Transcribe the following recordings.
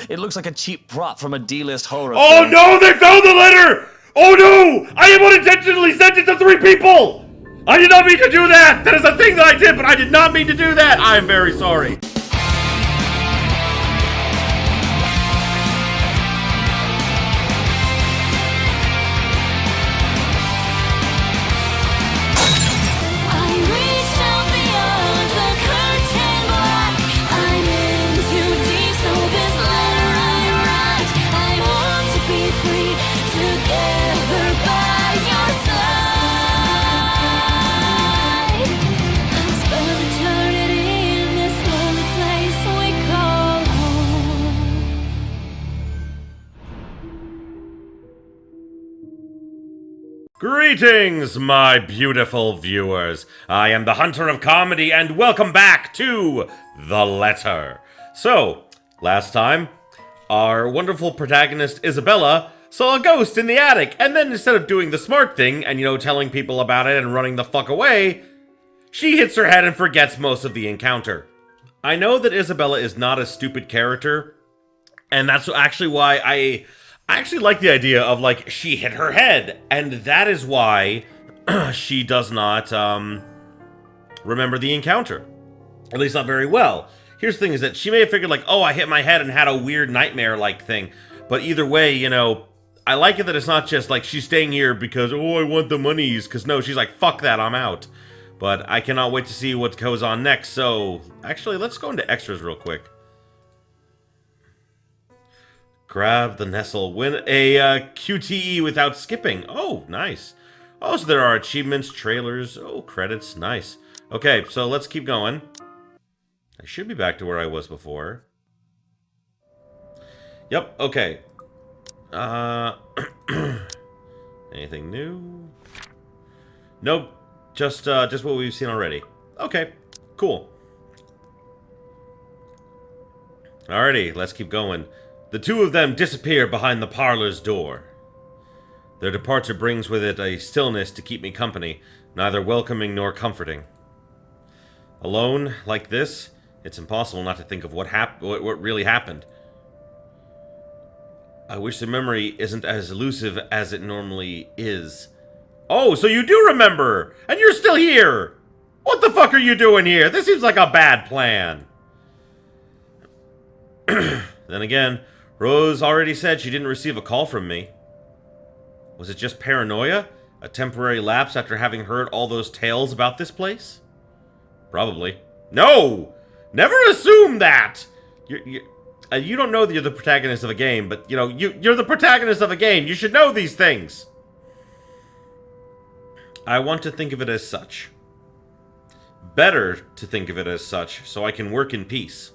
It looks like a cheap prop from a D-list horror Oh film. no, they found the letter! Oh no! I have unintentionally sent it to 3 people! I did not mean to do that! That is a thing that I did, but I did not mean to do that! I am very sorry. Greetings, my beautiful viewers. I am the Hunter of Comedy, and welcome back to The Letter. So, last time, our wonderful protagonist, Isabella, saw a ghost in the attic, and then instead of doing the smart thing and, telling people about it and running the fuck away, she hits her head and forgets most of the encounter. I know that Isabella is not a stupid character, and that's actually why I actually like the idea of, she hit her head, and that is why she does not, remember the encounter. At least not very well. Here's the thing, is that she may have figured, oh, I hit my head and had a weird nightmare-like thing. But either way, I like it that it's not just, she's staying here because, oh, I want the monies, because no, she's like, fuck that, I'm out. But I cannot wait to see what goes on next, so, actually, let's go into extras real quick. Grab the Nestle. Win a QTE without skipping. Oh, nice. Oh, so there are achievements, trailers. Oh, credits. Nice. Okay, so let's keep going. I should be back to where I was before. Yep, okay. Anything new? Nope. Just what we've seen already. Okay, cool. Alrighty, let's keep going. The two of them disappear behind the parlor's door. Their departure brings with it a stillness to keep me company, neither welcoming nor comforting. Alone, like this, it's impossible not to think of what really happened. I wish the memory isn't as elusive as it normally is. Oh, so you do remember! And you're still here! What the fuck are you doing here? This seems like a bad plan. Then again, Rose already said she didn't receive a call from me. Was it just paranoia? A temporary lapse after having heard all those tales about this place? Probably. No! Never assume that! You don't know that you're the protagonist of a game, but, you're the protagonist of a game. You should know these things. I want to think of it as such. Better to think of it as such, so I can work in peace.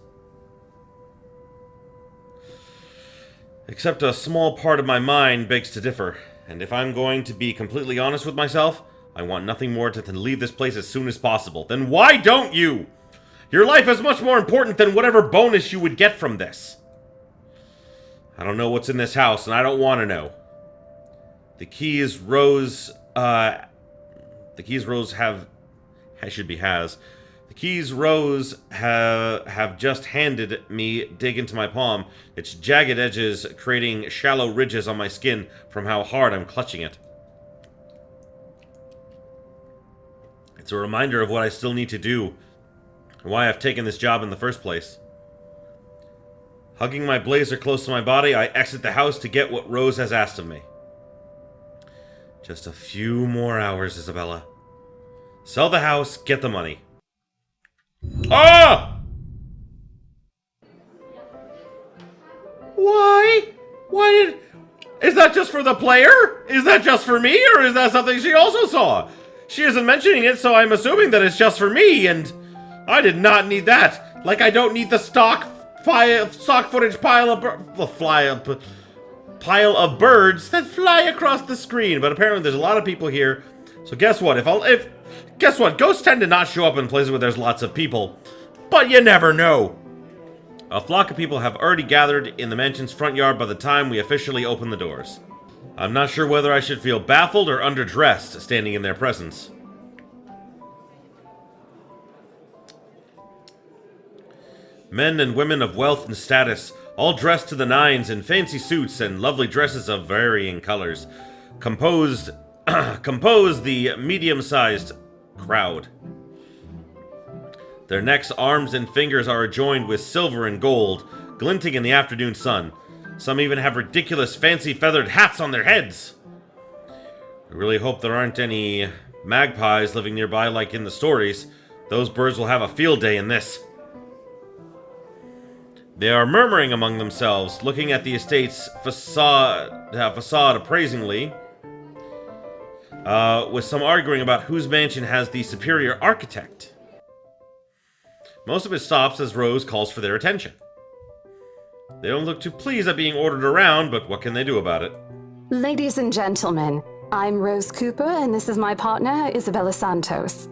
Except a small part of my mind begs to differ, and if I'm going to be completely honest with myself, I want nothing more than leave this place as soon as possible. Then why don't you? Your life is much more important than whatever bonus you would get from this. I don't know what's in this house, and I don't want to know. The keys Rose has. The keys Rose have just handed me dig into my palm, its jagged edges creating shallow ridges on my skin from how hard I'm clutching it. It's a reminder of what I still need to do, and why I've taken this job in the first place. Hugging my blazer close to my body, I exit the house to get what Rose has asked of me. Just a few more hours, Isabella. Sell the house, get the money. Ah! Why? Is that just for the player? Is that just for me, or is that something she also saw? She isn't mentioning it, so I'm assuming that it's just for me, and I did not need that. Like I don't need the stock footage pile of birds that fly across the screen. But apparently there's a lot of people here. So guess what? Guess what? Ghosts tend to not show up in places where there's lots of people. But you never know. A flock of people have already gathered in the mansion's front yard by the time we officially open the doors. I'm not sure whether I should feel baffled or underdressed standing in their presence. Men and women of wealth and status, all dressed to the nines in fancy suits and lovely dresses of varying colors, compose the medium-sized crowd. Their necks, arms, and fingers are adorned with silver and gold, glinting in the afternoon sun. Some even have ridiculous fancy feathered hats on their heads. I really hope there aren't any magpies living nearby like in the stories. Those birds will have a field day in this. They are murmuring among themselves, looking at the estate's facade appraisingly, with some arguing about whose mansion has the superior architect. Most of it stops as Rose calls for their attention. They don't look too pleased at being ordered around, but what can they do about it? Ladies and gentlemen, I'm Rose Cooper, and this is my partner, Isabella Santos.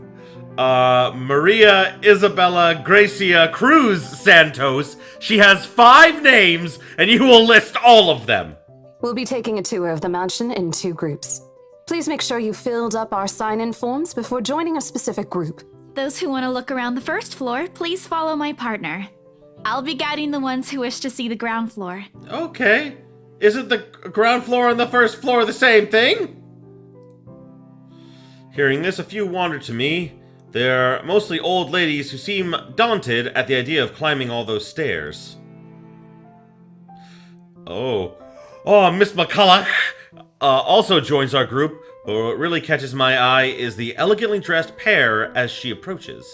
Maria Isabella Gracia Cruz Santos. She has 5 names, and you will list all of them. We'll be taking a tour of the mansion in 2 groups. Please make sure you filled up our sign-in forms before joining a specific group. Those who want to look around the first floor, please follow my partner. I'll be guiding the ones who wish to see the ground floor. Okay. Isn't the ground floor and the first floor the same thing? Hearing this, a few wander to me. They're mostly old ladies who seem daunted at the idea of climbing all those stairs. Oh, Miss McCulloch also joins our group, but what really catches my eye is the elegantly dressed pair as she approaches.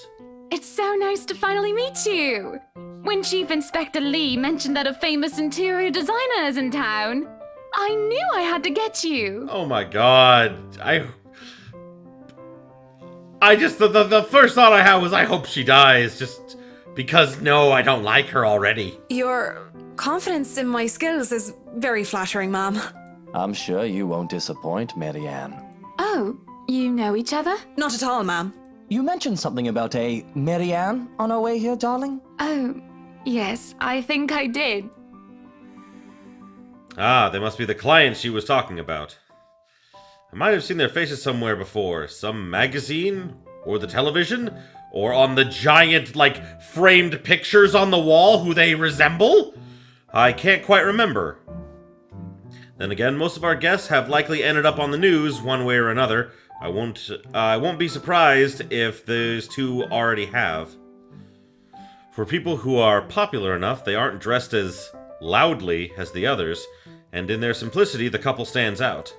It's so nice to finally meet you! When Chief Inspector Lee mentioned that a famous interior designer is in town, I knew I had to get you! Oh my god, I just, the first thought I had was I hope she dies, just because, no, I don't like her already. Your confidence in my skills is very flattering, ma'am. I'm sure you won't disappoint, Marianne. Oh, you know each other? Not at all, ma'am. You mentioned something about a Marianne on our way here, darling? Oh, yes, I think I did. Ah, they must be the clients she was talking about. I might have seen their faces somewhere before. Some magazine? Or the television? Or on the giant, framed pictures on the wall who they resemble? I can't quite remember. Then again, most of our guests have likely ended up on the news one way or another. I won't be surprised if those two already have. For people who are popular enough, they aren't dressed as loudly as the others, and in their simplicity, the couple stands out.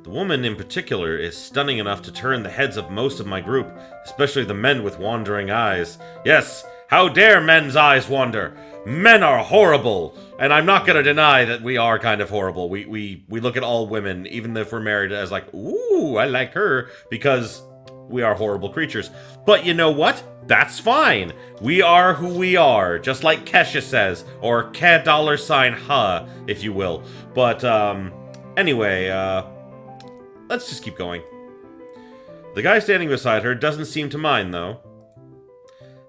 The woman in particular is stunning enough to turn the heads of most of my group, especially the men with wandering eyes. Yes, how dare men's eyes wander? Men are horrible, and I'm not gonna deny that we are kind of horrible. We look at all women, even if we're married, as ooh, I like her, because we are horrible creatures. But you know what? That's fine. We are who we are, just like Kesha says, or $ha, if you will. But, anyway, let's just keep going. The guy standing beside her doesn't seem to mind, though.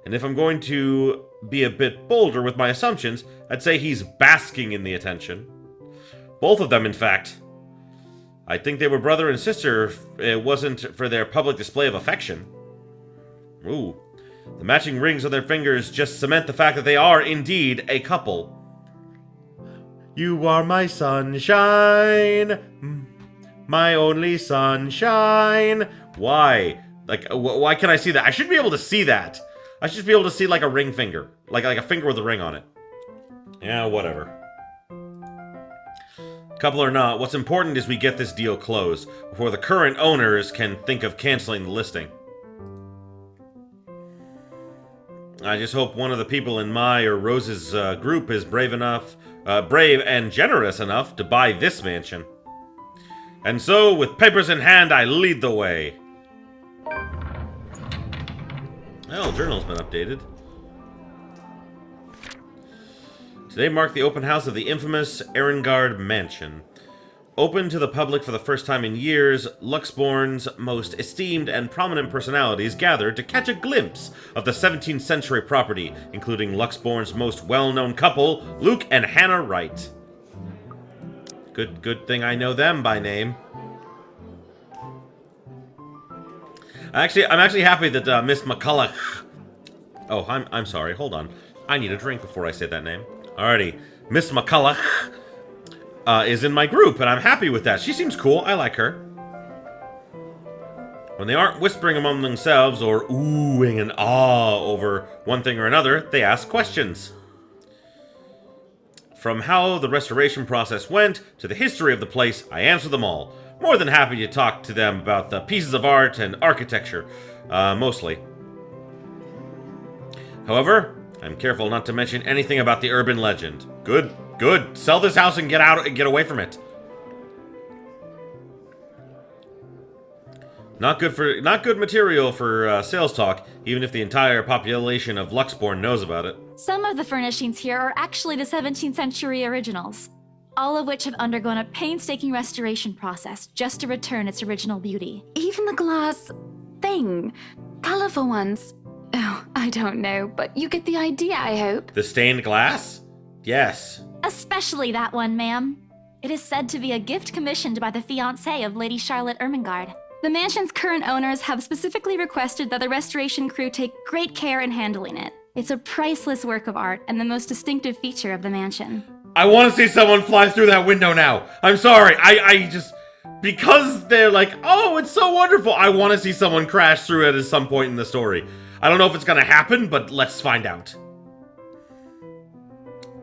And if I'm going to be a bit bolder with my assumptions, I'd say he's basking in the attention. Both of them, in fact. I think they were brother and sister if it wasn't for their public display of affection. Ooh. The matching rings on their fingers just cement the fact that they are indeed a couple. You are my sunshine, my only sunshine. Why? Why can't I see that? I should be able to see that. I should be able to see a ring finger. Like a finger with a ring on it. Yeah, whatever. Couple or not, what's important is we get this deal closed before the current owners can think of canceling the listing. I just hope one of the people in my or Rose's group is brave and generous enough to buy this mansion. And so, with papers in hand, I lead the way. Well, journal's been updated. Today marked the open house of the infamous Erengard Mansion. Open to the public for the first time in years, Luxborn's most esteemed and prominent personalities gathered to catch a glimpse of the 17th century property, including Luxborn's most well-known couple, Luke and Hannah Wright. Good thing I know them by name. I'm actually happy that Miss McCulloch... Oh, I'm sorry, hold on. I need a drink before I say that name. Alrighty. Miss McCulloch is in my group, and I'm happy with that. She seems cool. I like her. When they aren't whispering among themselves or oohing and ah over one thing or another, they ask questions. From how the restoration process went to the history of the place, I answer them all. More than happy to talk to them about the pieces of art and architecture, mostly. However, I'm careful not to mention anything about the urban legend. Good, good. Sell this house and get out and get away from it. Not good material for sales talk, even if the entire population of Luxborn knows about it. Some of the furnishings here are actually the 17th century originals, all of which have undergone a painstaking restoration process just to return its original beauty. Even the glass thing. Colorful ones. Oh, I don't know, but you get the idea, I hope. The stained glass? Yes. Especially that one, ma'am. It is said to be a gift commissioned by the fiancé of Lady Charlotte Ermengarde. The mansion's current owners have specifically requested that the restoration crew take great care in handling it. It's a priceless work of art and the most distinctive feature of the mansion. I want to see someone fly through that window now. I'm sorry. I just... Because they're like, oh, it's so wonderful. I want to see someone crash through it at some point in the story. I don't know if it's going to happen, but let's find out.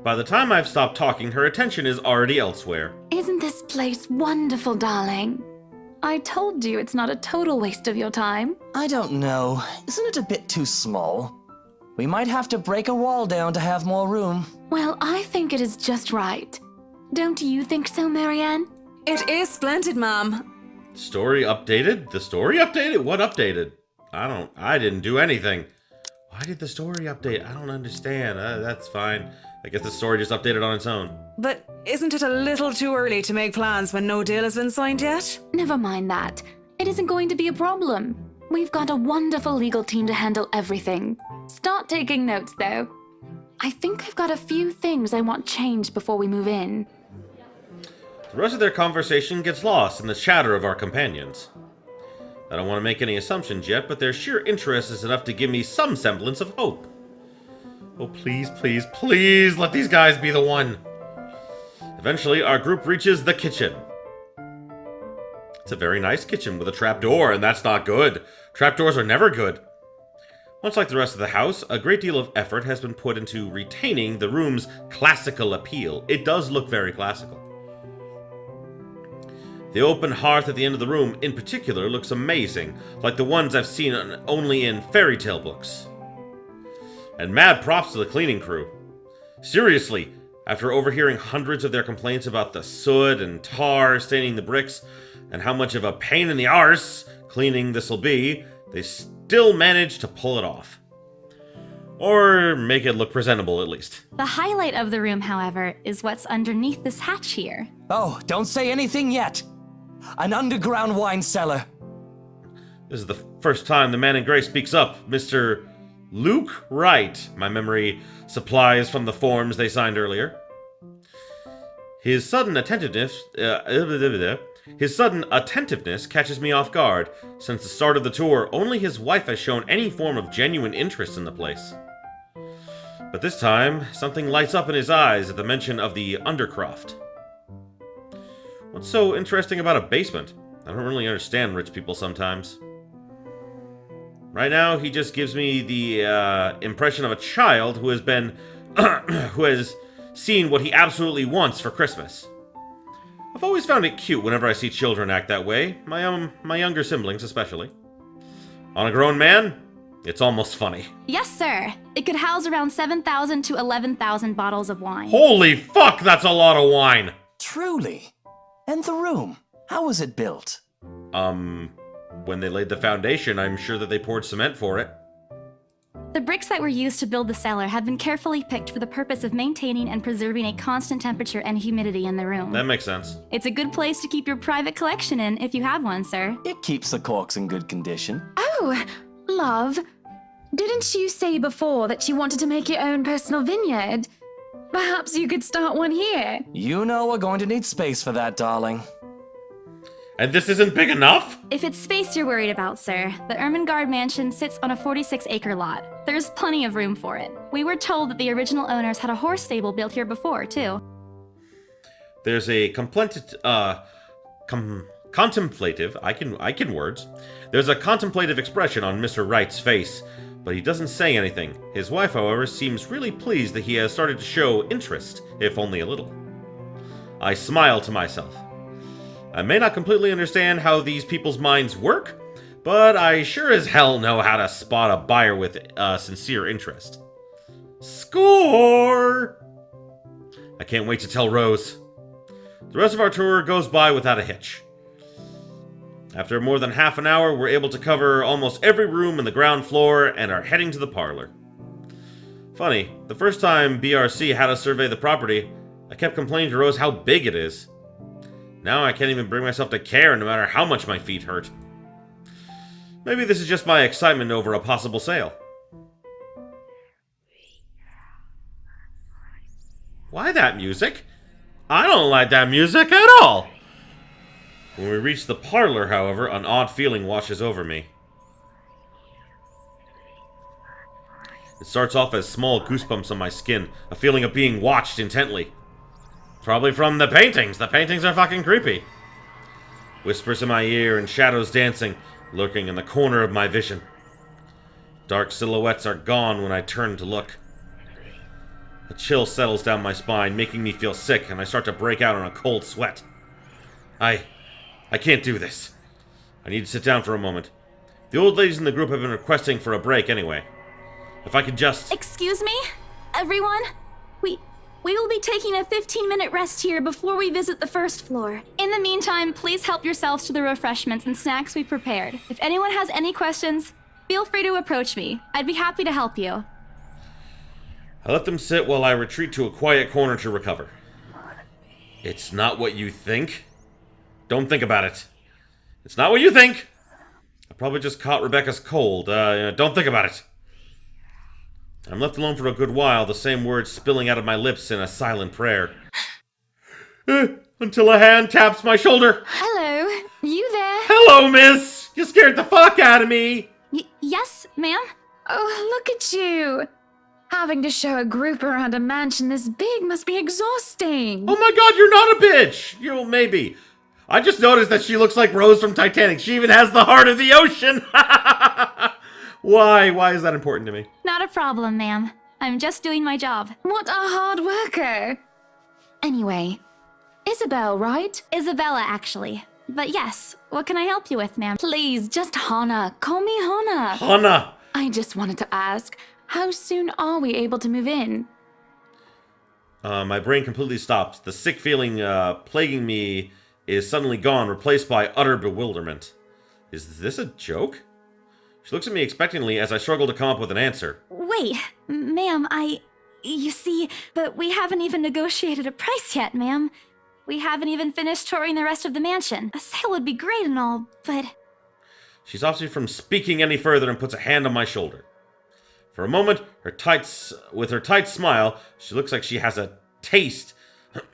By the time I've stopped talking, her attention is already elsewhere. Isn't this place wonderful, darling? I told you it's not a total waste of your time. I don't know. Isn't it a bit too small? We might have to break a wall down to have more room. Well, I think it is just right. Don't you think so, Marianne? It is splendid, ma'am. Story updated? The story updated? What updated? I didn't do anything. Why did the story update? I don't understand. That's fine. I guess the story just updated on its own. But isn't it a little too early to make plans when no deal has been signed yet? Never mind that. It isn't going to be a problem. We've got a wonderful legal team to handle everything. Start taking notes, though. I think I've got a few things I want changed before we move in. The rest of their conversation gets lost in the chatter of our companions. I don't want to make any assumptions yet, but their sheer interest is enough to give me some semblance of hope. Oh, please, please, please, let these guys be the one. Eventually, our group reaches the kitchen. It's a very nice kitchen with a trapdoor, and that's not good. Trapdoors are never good. Much like the rest of the house, a great deal of effort has been put into retaining the room's classical appeal. It does look very classical. The open hearth at the end of the room, in particular, looks amazing, like the ones I've seen only in fairy tale books. And mad props to the cleaning crew. Seriously, after overhearing hundreds of their complaints about the soot and tar staining the bricks, and how much of a pain in the arse cleaning this'll be, they still managed to pull it off. Or make it look presentable, at least. The highlight of the room, however, is what's underneath this hatch here. Oh, don't say anything yet. An underground wine cellar. This is the first time the man in gray speaks up, Mr. Luke Wright. My memory supplies from the forms they signed earlier. His sudden attentiveness catches me off guard. Since the start of the tour, only his wife has shown any form of genuine interest in the place. But this time, something lights up in his eyes at the mention of the Undercroft. What's so interesting about a basement? I don't really understand rich people sometimes. Right now, he just gives me the impression of a child who has been, who has seen what he absolutely wants for Christmas. I've always found it cute whenever I see children act that way, my younger siblings especially. On a grown man, it's almost funny. Yes, sir. It could house around 7,000 to 11,000 bottles of wine. Holy fuck, that's a lot of wine! Truly. And the room, how was it built? When they laid the foundation, I'm sure that they poured cement for it. The bricks that were used to build the cellar have been carefully picked for the purpose of maintaining and preserving a constant temperature and humidity in the room. That makes sense. It's a good place to keep your private collection in if you have one, sir. It keeps the corks in good condition. Oh, love. Didn't you say before that you wanted to make your own personal vineyard? Perhaps you could start one here. You know we're going to need space for that, darling. And this isn't big enough? If it's space you're worried about, sir, the Ermengarde mansion sits on a 46-acre lot. There's plenty of room for it. We were told that the original owners had a horse stable built here before, too. There's a contemplative, I can words. There's a contemplative expression on Mr. Wright's face, but he doesn't say anything. His wife, however, seems really pleased that he has started to show interest, if only a little. I smile to myself. I may not completely understand how these people's minds work, but I sure as hell know how to spot a buyer with sincere interest. Score! I can't wait to tell Rose. The rest of our tour goes by without a hitch. After more than half an hour, we're able to cover almost every room in the ground floor and are heading to the parlor. Funny, the first time BRC had us survey the property, I kept complaining to Rose how big it is. Now I can't even bring myself to care no matter how much my feet hurt. Maybe this is just my excitement over a possible sale. Why that music? I don't like that music at all! When we reach the parlor, however, an odd feeling washes over me. It starts off as small goosebumps on my skin, a feeling of being watched intently. Probably from the paintings. The paintings are fucking creepy. Whispers in my ear and shadows dancing, lurking in the corner of my vision. Dark silhouettes are gone when I turn to look. A chill settles down my spine, making me feel sick, and I start to break out in a cold sweat. I can't do this. I need to sit down for a moment. The old ladies in the group have been requesting for a break anyway. If I could just... Excuse me? Everyone? We will be taking a 15-minute rest here before we visit the first floor. In the meantime, please help yourselves to the refreshments and snacks we prepared. If anyone has any questions, feel free to approach me. I'd be happy to help you. I let them sit while I retreat to a quiet corner to recover. It's not what you think. Don't think about it. It's not what you think. I probably just caught Rebecca's cold. Don't think about it. I'm left alone for a good while, the same words spilling out of my lips in a silent prayer. Until a hand taps my shoulder. Hello, you there? Hello, miss! You scared the fuck out of me! Yes, ma'am? Oh, look at you. Having to show a group around a mansion this big must be exhausting. Oh my god, you're not a bitch! You maybe. I just noticed that she looks like Rose from Titanic. She even has the heart of the ocean! Why? Why is that important to me? Not a problem, ma'am. I'm just doing my job. What a hard worker. Anyway, Isabel, right? Isabella, actually. But yes, what can I help you with, ma'am? Please, just Hannah. Call me Hannah. Hannah! I just wanted to ask, how soon are we able to move in? My brain completely stops. The sick feeling plaguing me is suddenly gone, replaced by utter bewilderment. Is this a joke? She looks at me expectantly as I struggle to come up with an answer. Wait, ma'am, you see, but we haven't even negotiated a price yet, ma'am. We haven't even finished touring the rest of the mansion. A sale would be great and all, but... She stops me from speaking any further and puts a hand on my shoulder. For a moment, with her tight smile, she looks like she has a taste.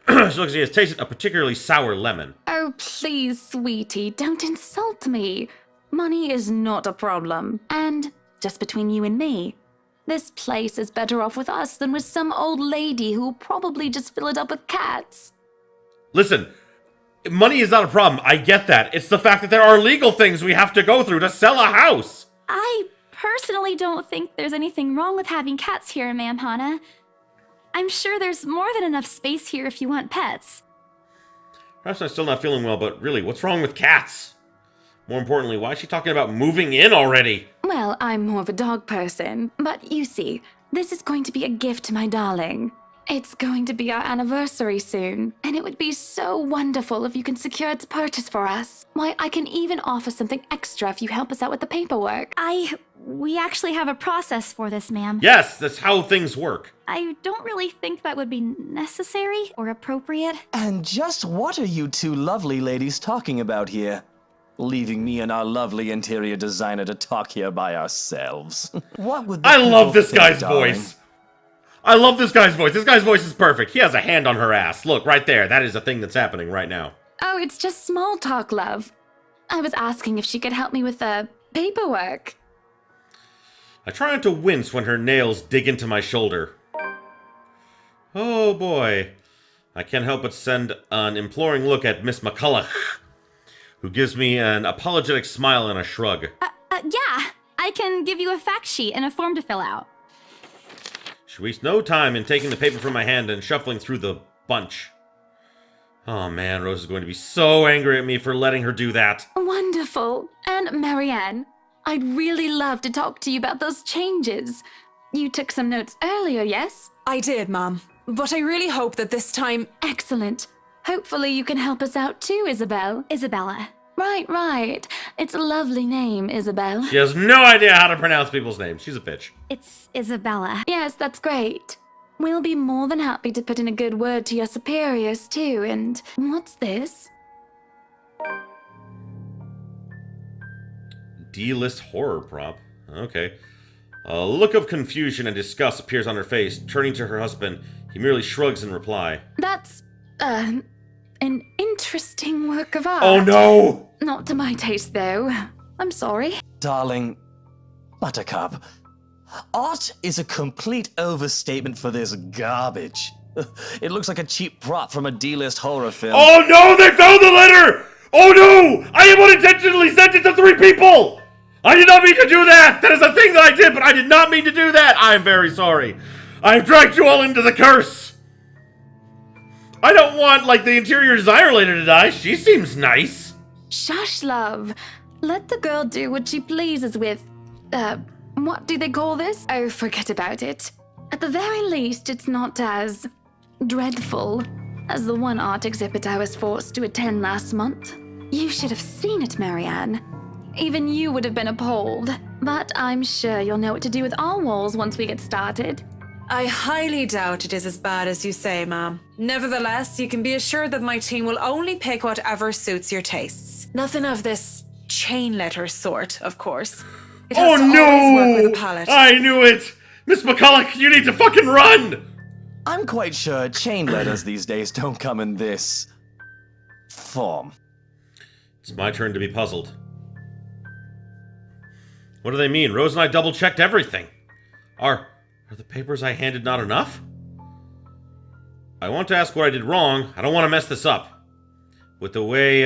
She looks like she has tasted a particularly sour lemon. Oh, please, sweetie, don't insult me. Money is not a problem. And, just between you and me, this place is better off with us than with some old lady who will probably just fill it up with cats. Listen, money is not a problem. I get that. It's the fact that there are legal things we have to go through to sell a house. I personally don't think there's anything wrong with having cats here, ma'am Hannah. I'm sure there's more than enough space here if you want pets. Perhaps I'm still not feeling well, but really, what's wrong with cats? More importantly, why is she talking about moving in already? Well, I'm more of a dog person, but you see, this is going to be a gift to my darling. It's going to be our anniversary soon, and it would be so wonderful if you can secure its purchase for us. Why, I can even offer something extra if you help us out with the paperwork. We actually have a process for this, ma'am. Yes, that's how things work. I don't really think that would be necessary or appropriate. And just what are you two lovely ladies talking about here? Leaving me and our lovely interior designer to talk here by ourselves. What would the I love people this think, guy's darling? voice. I love this guy's voice. This guy's voice is perfect. He has a hand on her ass. Look, right there. That is a thing that's happening right now. Oh, it's just small talk, love. I was asking if she could help me with the paperwork. I try not to wince when her nails dig into my shoulder. Oh boy. I can't help but send an imploring look at Miss McCulloch, who gives me an apologetic smile and a shrug. Yeah, I can give you a fact sheet and a form to fill out. She wastes no time in taking the paper from my hand and shuffling through the bunch. Oh man, Rose is going to be so angry at me for letting her do that. Wonderful. And Marianne, I'd really love to talk to you about those changes. You took some notes earlier, yes? I did, Mom. But I really hope that this time... Excellent. Hopefully you can help us out too, Isabel. Isabella. Right. It's a lovely name, Isabel. She has no idea how to pronounce people's names. She's a bitch. It's Isabella. Yes, that's great. We'll be more than happy to put in a good word to your superiors too, and what's this? D-list horror prop. Okay. A look of confusion and disgust appears on her face. Turning to her husband, he merely shrugs in reply. That's, an interesting work of art. Oh no! Not to my taste, though. I'm sorry. Darling Buttercup, art is a complete overstatement for this garbage. It looks like a cheap prop from a D-list horror film. Oh no! They found the letter! Oh no! I have unintentionally sent it to 3 people! I did not mean to do that! That is a thing that I did, but I did not mean to do that! I am very sorry. I have dragged you all into the curse! I don't want, like, the interior designer later to die. She seems nice. Shush, love. Let the girl do what she pleases with, what do they call this? Oh, forget about it. At the very least, it's not as dreadful as the one art exhibit I was forced to attend last month. You should have seen it, Marianne. Even you would have been appalled. But I'm sure you'll know what to do with our walls once we get started. I highly doubt it is as bad as you say, Mom. Nevertheless, you can be assured that my team will only pick whatever suits your tastes. Nothing of this chain letter sort, of course. It has to always work with a palette. I knew it! Miss McCulloch, you need to fucking run! I'm quite sure chain letters these days don't come in this form. It's my turn to be puzzled. What do they mean? Rose and I double-checked everything. Are the papers I handed not enough? I want to ask what I did wrong. I don't want to mess this up. With the way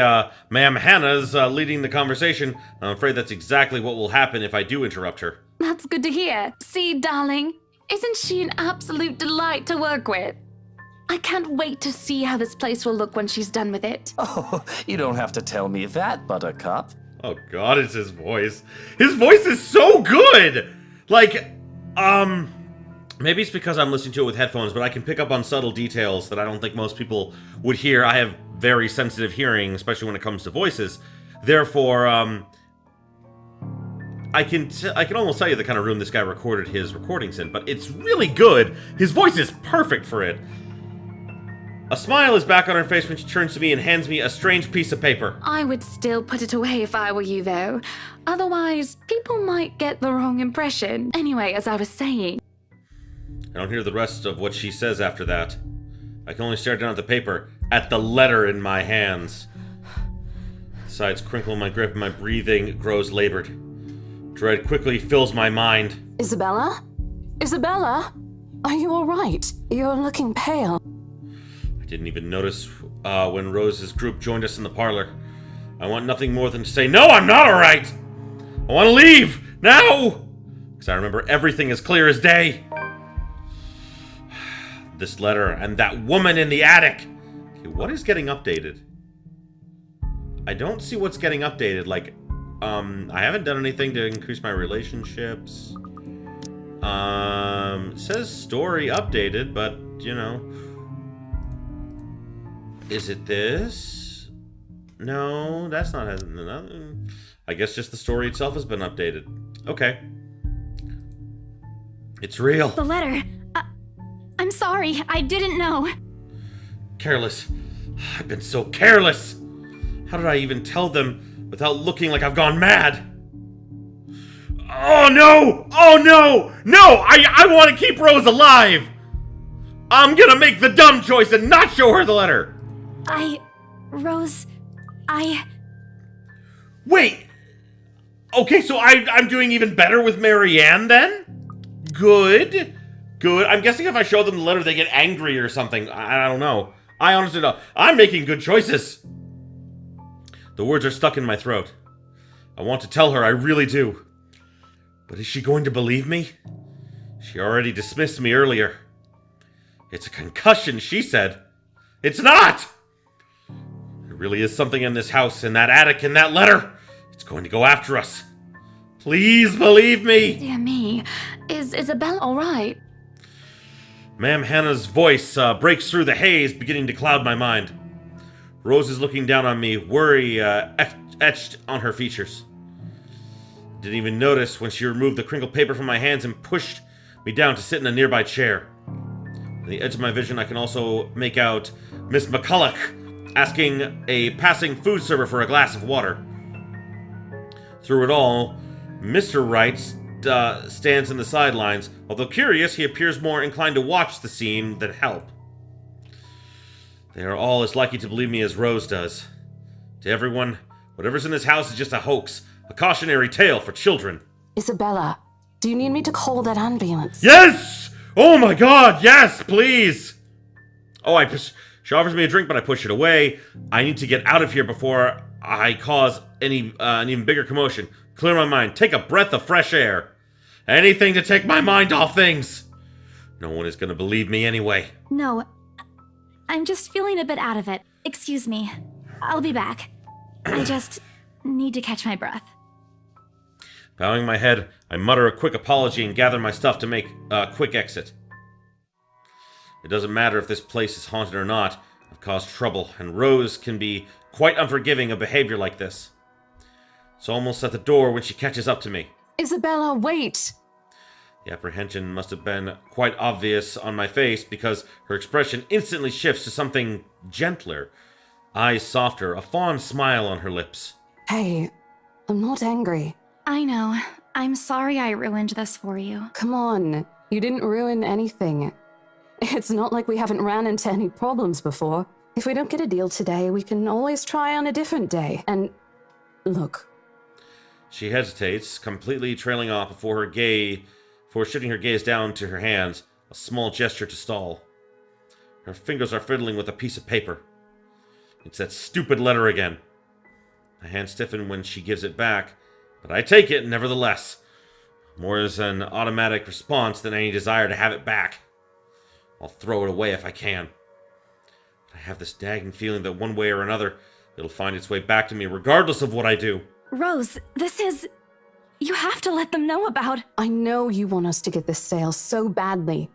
Ma'am Hannah's leading the conversation, I'm afraid that's exactly what will happen if I do interrupt her. That's good to hear. See, darling, isn't she an absolute delight to work with? I can't wait to see how this place will look when she's done with it. Oh, you don't have to tell me that, Buttercup. Oh god, it's his voice. His voice is so good! Like, maybe it's because I'm listening to it with headphones, but I can pick up on subtle details that I don't think most people would hear. I have very sensitive hearing, especially when it comes to voices. Therefore, I can almost tell you the kind of room this guy recorded his recordings in, but it's really good. His voice is perfect for it. A smile is back on her face when she turns to me and hands me a strange piece of paper. I would still put it away if I were you, though. Otherwise, people might get the wrong impression. Anyway, as I was saying... I don't hear the rest of what she says after that. I can only stare down at the paper, at the letter in my hands. The sides crinkle in my grip and my breathing grows labored. Dread quickly fills my mind. Isabella? Isabella? Are you all right? You're looking pale. I didn't even notice when Rose's group joined us in the parlor. I want nothing more than to say, no, I'm not alright! I want to leave! Now! Because I remember everything as clear as day. This letter and that woman in the attic! Okay, what is getting updated? I don't see what's getting updated. Like, I haven't done anything to increase my relationships. It says story updated, but, you know... Is it this? No, that's not... I guess just the story itself has been updated. Okay. It's real. The letter. I'm sorry. I didn't know. Careless. I've been so careless. How did I even tell them without looking like I've gone mad? Oh no! Oh no! No! I want to keep Rose alive! I'm gonna make the dumb choice and not show her the letter! I Rose, Wait! Okay, so I'm doing even better with Marianne then? Good. Good. I'm guessing if I show them the letter, they get angry or something. I don't know. I honestly don't. I'm making good choices. The words are stuck in my throat. I want to tell her, I really do. But is she going to believe me? She already dismissed me earlier. It's a concussion, she said. It's not! There really is something in this house, in that attic, in that letter. It's going to go after us. Please believe me! Dear me. Is Isabella alright? Ma'am Hannah's voice breaks through the haze, beginning to cloud my mind. Rose is looking down on me, worry etched on her features. Didn't even notice when she removed the crinkled paper from my hands and pushed me down to sit in a nearby chair. On the edge of my vision, I can also make out Miss McCulloch asking a passing food server for a glass of water. Through it all, Mr. Wright stands in the sidelines. Although curious, he appears more inclined to watch the scene than help. They are all as likely to believe me as Rose does. To everyone, whatever's in this house is just a hoax, a cautionary tale for children. Isabella, do you need me to call that ambulance? Yes! Oh my god, yes, please! Oh, she offers me a drink, but I push it away. I need to get out of here before I cause an even bigger commotion. Clear my mind, take a breath of fresh air. Anything to take my mind off things. No one is going to believe me anyway. no. I'm just feeling a bit out of it. Excuse me. I'll be back. I just need to catch my breath. Bowing my head, I mutter a quick apology and gather my stuff to make a quick exit. It doesn't matter if this place is haunted or not. I've caused trouble, and Rose can be quite unforgiving of behavior like this. It's almost at the door when she catches up to me. Isabella, wait! The apprehension must have been quite obvious on my face because her expression instantly shifts to something gentler. Eyes softer, a fond smile on her lips. Hey, I'm not angry. I know. I'm sorry I ruined this for you. Come on, you didn't ruin anything. It's not like we haven't ran into any problems before. If we don't get a deal today, we can always try on a different day. And look. She hesitates, completely trailing off before shifting her gaze down to her hands, a small gesture to stall. Her fingers are fiddling with a piece of paper. It's that stupid letter again. My hand stiffens when she gives it back, but I take it nevertheless, more as an automatic response than any desire to have it back. I'll throw it away if I can. But I have this nagging feeling that one way or another, it'll find its way back to me regardless of what I do. Rose, this is... You have to let them know about... I know you want us to get this sale so badly.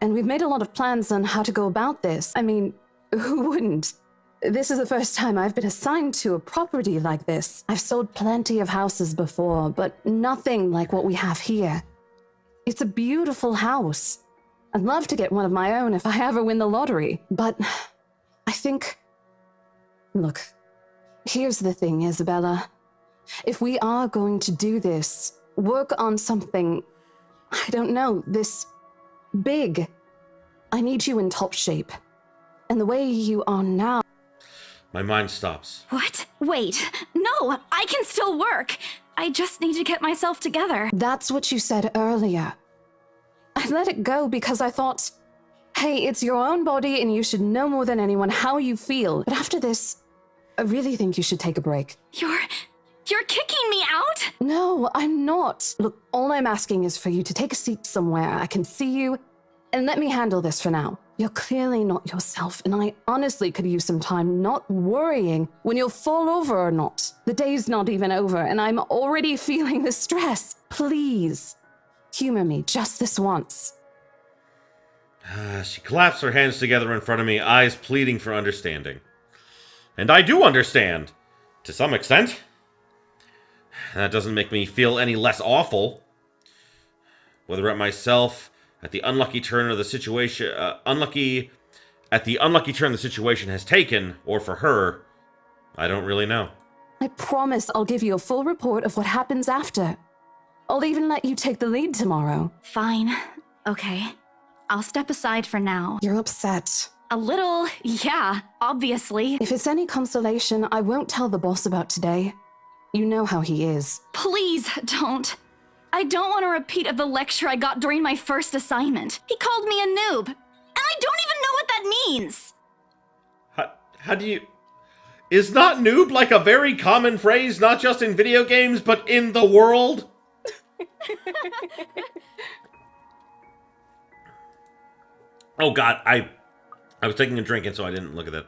And we've made a lot of plans on how to go about this. I mean, who wouldn't? This is the first time I've been assigned to a property like this. I've sold plenty of houses before, but nothing like what we have here. It's a beautiful house. I'd love to get one of my own if I ever win the lottery. But I think... Look, here's the thing, Isabella. If we are going to do this, work on something, I don't know, this big, I need you in top shape. And the way you are now... My mind stops. What? Wait. No, I can still work. I just need to get myself together. That's what you said earlier. I let it go because I thought, hey, it's your own body and you should know more than anyone how you feel. But after this, I really think you should take a break. You're kicking me out? No, I'm not. Look, all I'm asking is for you to take a seat somewhere. I can see you, and let me handle this for now. You're clearly not yourself, and I honestly could use some time not worrying when you'll fall over or not. The day's not even over, and I'm already feeling the stress. Please, humor me just this once. She claps her hands together in front of me, eyes pleading for understanding. And I do understand, to some extent. That doesn't make me feel any less awful. Whether at myself, at the unlucky turn of the situation, unlucky turn the situation has taken, or for her, I don't really know. I promise I'll give you a full report of what happens after. I'll even let you take the lead tomorrow. Fine. Okay. I'll step aside for now. You're upset. A little, yeah, obviously. If it's any consolation, I won't tell the boss about today. You know how he is. Please don't. I don't want a repeat of the lecture I got during my first assignment. He called me a noob, and I don't even know what that means. How do you... Is not noob like a very common phrase, not just in video games, but in the world? Oh god, I was taking a drink and so I didn't look at that.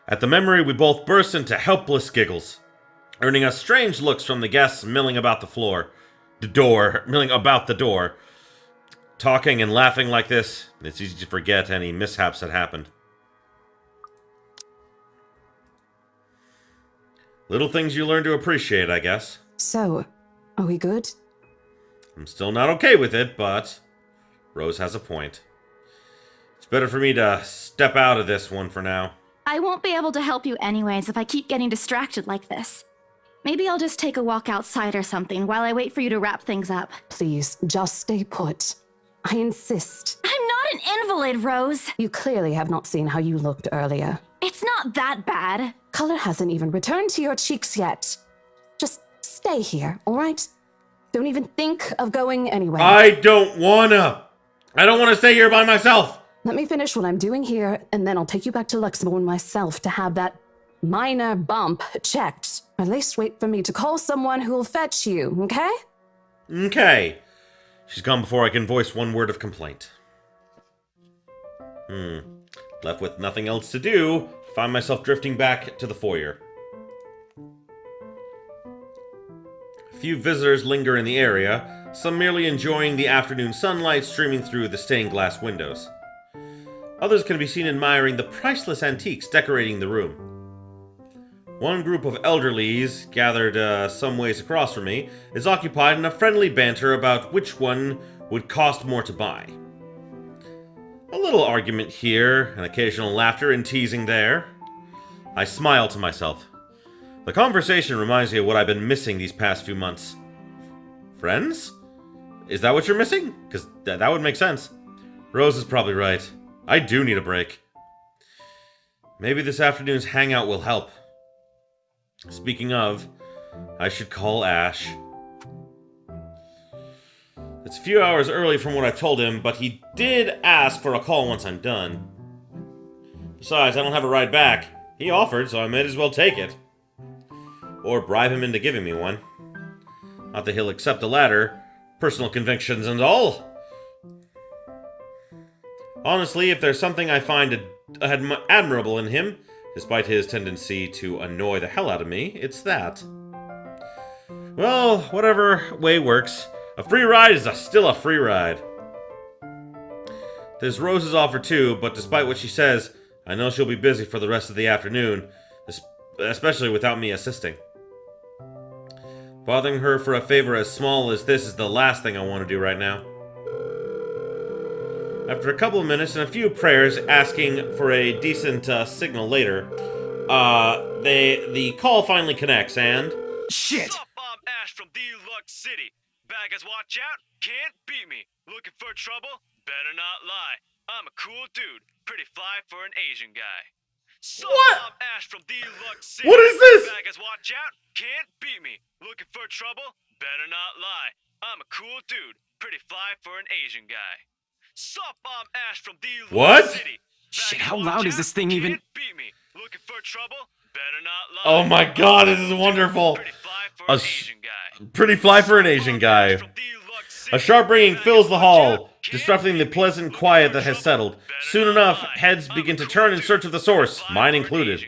At the memory, we both burst into helpless giggles, earning us strange looks from the guests milling about the floor. Milling about the door. Talking and laughing like this, it's easy to forget any mishaps that happened. Little things you learn to appreciate, I guess. So, are we good? I'm still not okay with it, but Rose has a point. It's better for me to step out of this one for now. I won't be able to help you anyways if I keep getting distracted like this. Maybe I'll just take a walk outside or something while I wait for you to wrap things up. Please, just stay put. I insist. I'm not an invalid, Rose. You clearly have not seen how you looked earlier. It's not that bad. Color hasn't even returned to your cheeks yet. Just stay here, all right? Don't even think of going anywhere. I don't wanna stay here by myself. Let me finish what I'm doing here, and then I'll take you back to Luxembourg myself to have that minor bump checked. At least wait for me to call someone who'll fetch you, okay? Okay. She's gone before I can voice one word of complaint. Left with nothing else to do, find myself drifting back to the foyer. A few visitors linger in the area, some merely enjoying the afternoon sunlight streaming through the stained glass windows. Others can be seen admiring the priceless antiques decorating the room. One group of elderlies, gathered some ways across from me, is occupied in a friendly banter about which one would cost more to buy. A little argument here, an occasional laughter and teasing there. I smile to myself. The conversation reminds me of what I've been missing these past few months. Friends? Is that what you're missing? Because that would make sense. Rose is probably right. I do need a break. Maybe this afternoon's hangout will help. Speaking of, I should call Ash. It's a few hours early from what I told him, but he did ask for a call once I'm done. Besides, I don't have a ride back. He offered, so I might as well take it. Or bribe him into giving me one. Not that he'll accept the latter. Personal convictions and all. Honestly, if there's something I find admirable in him, despite his tendency to annoy the hell out of me, it's that. Well, whatever way works. A free ride is still a free ride. There's Rose's offer too, but despite what she says, I know she'll be busy for the rest of the afternoon, especially without me assisting. Bothering her for a favor as small as this is the last thing I want to do right now. After a couple of minutes and a few prayers asking for a decent signal later, the call finally connects and... Shit! What's up, I'm Ash from Deluxe City. Baggers, watch out, can't beat me. Looking for trouble? Better not lie. I'm a cool dude, pretty fly for an Asian guy. So What? I'm Ash from Deluxe City. What is this? Baggers, watch out, can't beat me. Looking for trouble? Better not lie. I'm a cool dude, pretty fly for an Asian guy. Sup, I'm Ash from Deluxe What? City. Shit, Baggers, how watch loud is out, this thing even? Can't beat me. Looking for trouble? Better not lie. Oh my god, this is wonderful! Pretty fly for A an s- Asian guy. Pretty fly for an Asian guy. A sharp ringing fills the hall, disrupting the pleasant quiet that has settled. Soon enough, heads begin to turn in search of the source, mine included.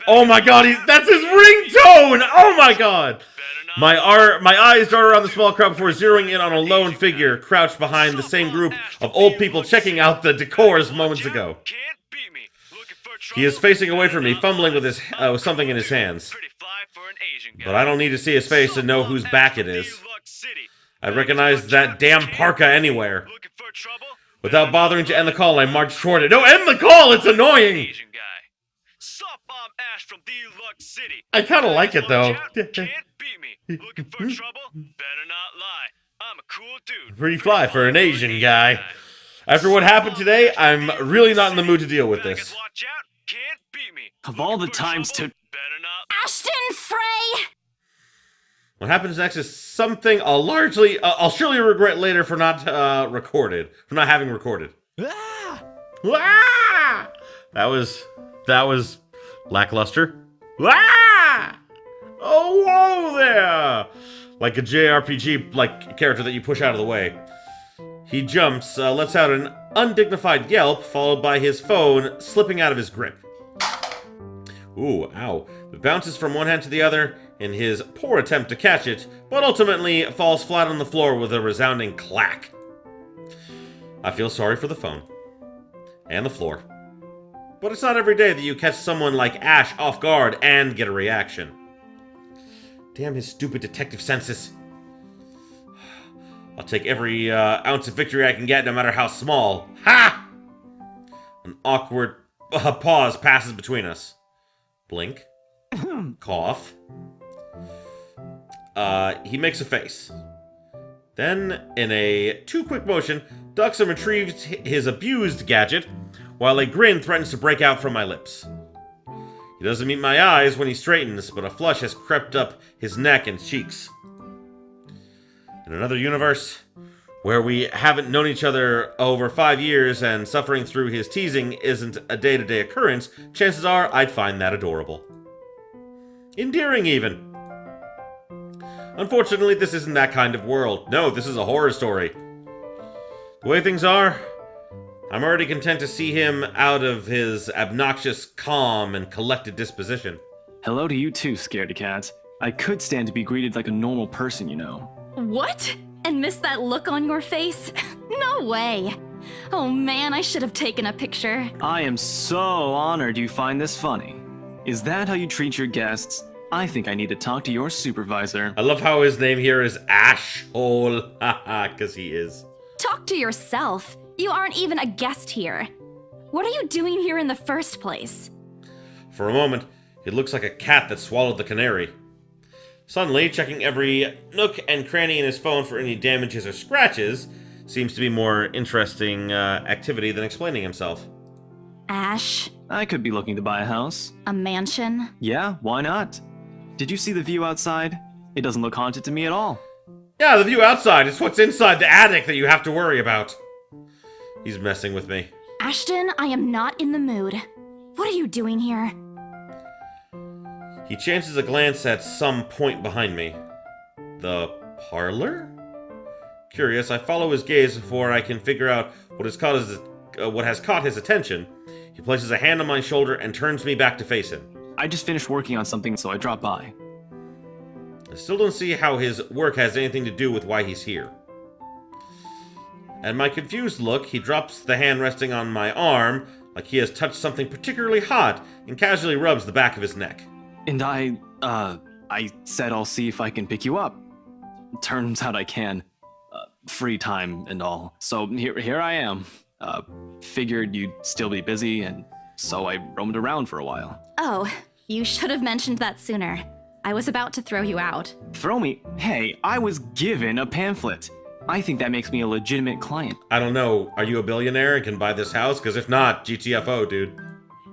Oh my god, that's his ringtone! Oh my god! My eyes dart around the small crowd before zeroing in on a lone figure crouched behind the same group of old people checking out the decors moments ago. He is facing away from me, fumbling with something in his hands. But I don't need to see his face to know whose back it is. I recognize that damn parka anywhere. Without bothering to end the call, I march toward it. No, end the call! It's annoying! I kinda like it, though. Can't beat me. Looking for trouble? Better not lie. I'm I'm a cool dude. Pretty fly for an Asian guy. After what happened today, I'm really not in the mood to deal with Baggers, this. watch out. Can't beat me. Of all the Looking for times trouble? to... Better not. Ashton Frey! What happens next is something I'll surely regret later for not having recorded. Ah! Ah! That was lackluster. Ah! Oh, whoa there! Like a JRPG character that you push out of the way. He jumps, lets out an undignified yelp, followed by his phone slipping out of his grip. Ooh, ow. It bounces from one hand to the other in his poor attempt to catch it, but ultimately falls flat on the floor with a resounding clack. I feel sorry for the phone. And the floor. But it's not every day that you catch someone like Ash off guard and get a reaction. Damn his stupid detective senses. I'll take every ounce of victory I can get, no matter how small. Ha! An awkward pause passes between us. Blink. Cough. He makes a face. Then, in a too-quick motion, ducks and retrieves his abused gadget, while a grin threatens to break out from my lips. He doesn't meet my eyes when he straightens, but a flush has crept up his neck and cheeks. In another universe, where we haven't known each other over 5 years and suffering through his teasing isn't a day-to-day occurrence, chances are I'd find that adorable. Endearing, even. Unfortunately, this isn't that kind of world. No, this is a horror story. The way things are, I'm already content to see him out of his obnoxious, calm, and collected disposition. Hello to you too, scaredy cat. I could stand to be greeted like a normal person, you know. What? And miss that look on your face? No way. Oh man, I should have taken a picture. I am so honored you find this funny. Is that how you treat your guests? I think I need to talk to your supervisor. I love how his name here is Ashhole. Haha, because he is. Talk to yourself. You aren't even a guest here. What are you doing here in the first place? For a moment, it looks like a cat that swallowed the canary. Suddenly, checking every nook and cranny in his phone for any damages or scratches seems to be more interesting activity than explaining himself. Ash, I could be looking to buy a house. a mansion? Yeah, why not? Did you see the view outside? It doesn't look haunted to me at all. Yeah, the view outside is what's inside the attic that you have to worry about. He's messing with me. Ashton, I am not in the mood. What are you doing here? He chances a glance at some point behind me. The parlor? Curious, I follow his gaze before I can figure out what has caught his attention. He places a hand on my shoulder and turns me back to face him. I just finished working on something, so I dropped by. I still don't see how his work has anything to do with why he's here. At my confused look, he drops the hand resting on my arm, like he has touched something particularly hot, and casually rubs the back of his neck. And I said I'll see if I can pick you up. Turns out I can. Free time and all. So here I am. Figured you'd still be busy, and so I roamed around for a while. Oh, you should have mentioned that sooner. I was about to throw you out. Throw me? Hey, I was given a pamphlet. I think that makes me a legitimate client. I don't know, are you a billionaire and can buy this house? Because if not, GTFO, dude.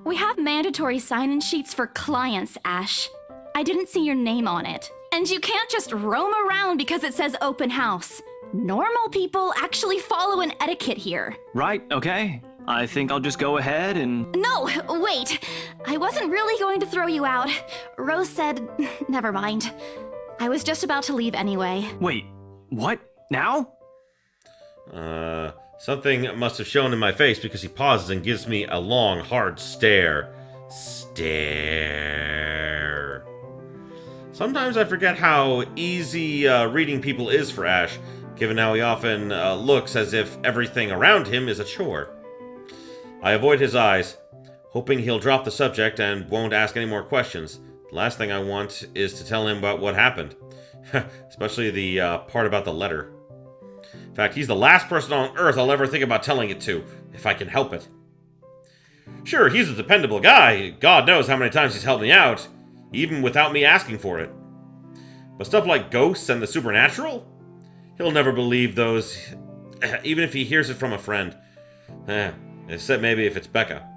We have mandatory sign-in sheets for clients, Ash. I didn't see your name on it. And you can't just roam around because it says open house. Normal people actually follow an etiquette here. Right, okay. I think I'll just go ahead and... No, wait. I wasn't really going to throw you out. Rose said, never mind. I was just about to leave anyway. Wait, what? Now? Something must have shown in my face because he pauses and gives me a long, hard stare. Stare. Sometimes I forget how easy reading people is for Ash, given how he often looks as if everything around him is a chore. I avoid his eyes, hoping he'll drop the subject and won't ask any more questions. The last thing I want is to tell him about what happened, especially the part about the letter. In fact, he's the last person on Earth I'll ever think about telling it to, if I can help it. Sure, he's a dependable guy. God knows how many times he's helped me out, even without me asking for it. But stuff like ghosts and the supernatural? He'll never believe those, even if he hears it from a friend. Except maybe if it's Becca.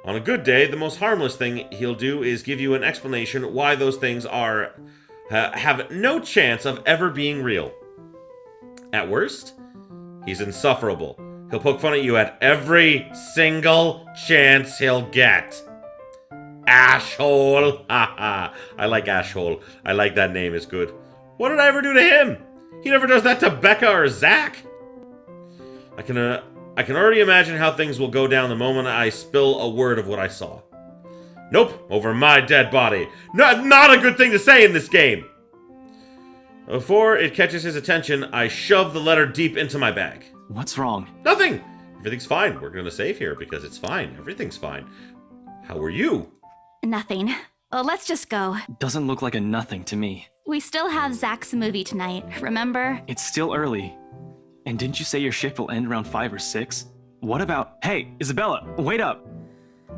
On a good day, the most harmless thing he'll do is give you an explanation why those things have no chance of ever being real. At worst, he's insufferable. He'll poke fun at you at every single chance he'll get. Ashhole! Haha. I like Ashhole. I like that name, it's good. What did I ever do to him? He never does that to Becca or Zach. I can already imagine how things will go down the moment I spill a word of what I saw. Nope, over my dead body. Not a good thing to say in this game. Before it catches his attention, I shove the letter deep into my bag. What's wrong? Nothing. Everything's fine. We're gonna save here because it's fine. Everything's fine. How are you? Nothing. Let's just go. Doesn't look like a nothing to me. We still have Zach's movie tonight, remember? It's still early. And didn't you say your shift will end around 5 or 6? What about... Hey, Isabella, wait up!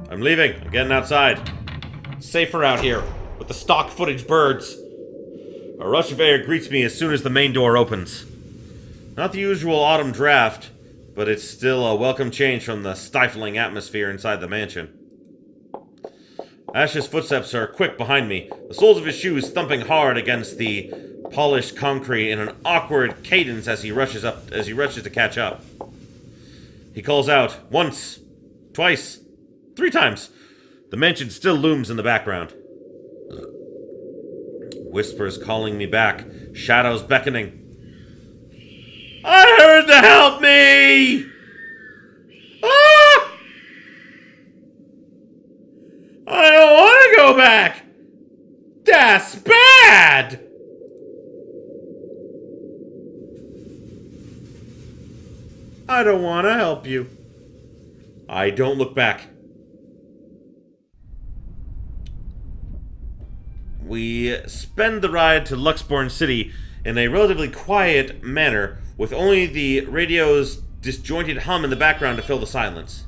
I'm leaving. I'm getting outside. Safer out here with the stock footage birds. A rush of air greets me as soon as the main door opens. Not the usual autumn draft, but it's still a welcome change from the stifling atmosphere inside the mansion. Ash's footsteps are quick behind me, the soles of his shoes thumping hard against the polished concrete in an awkward cadence as he rushes to catch up. He calls out once, twice, 3 times. The mansion still looms in the background. Whispers calling me back, shadows beckoning. I heard to help me! Ah! I don't want to go back! That's bad! I don't want to help you. I don't look back. We spend the ride to Luxborn City in a relatively quiet manner, with only the radio's disjointed hum in the background to fill the silence.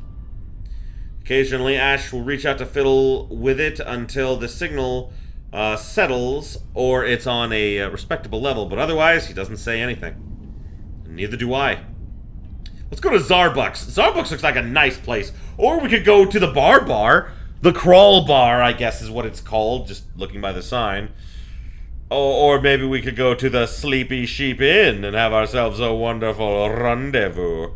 Occasionally, Ash will reach out to fiddle with it until the signal settles or it's on a respectable level, but otherwise, he doesn't say anything. And neither do I. Let's go to Zarbucks. Zarbucks looks like a nice place. Or we could go to the bar. The Crawl Bar, I guess is what it's called, just looking by the sign. Or maybe we could go to the Sleepy Sheep Inn and have ourselves a wonderful rendezvous.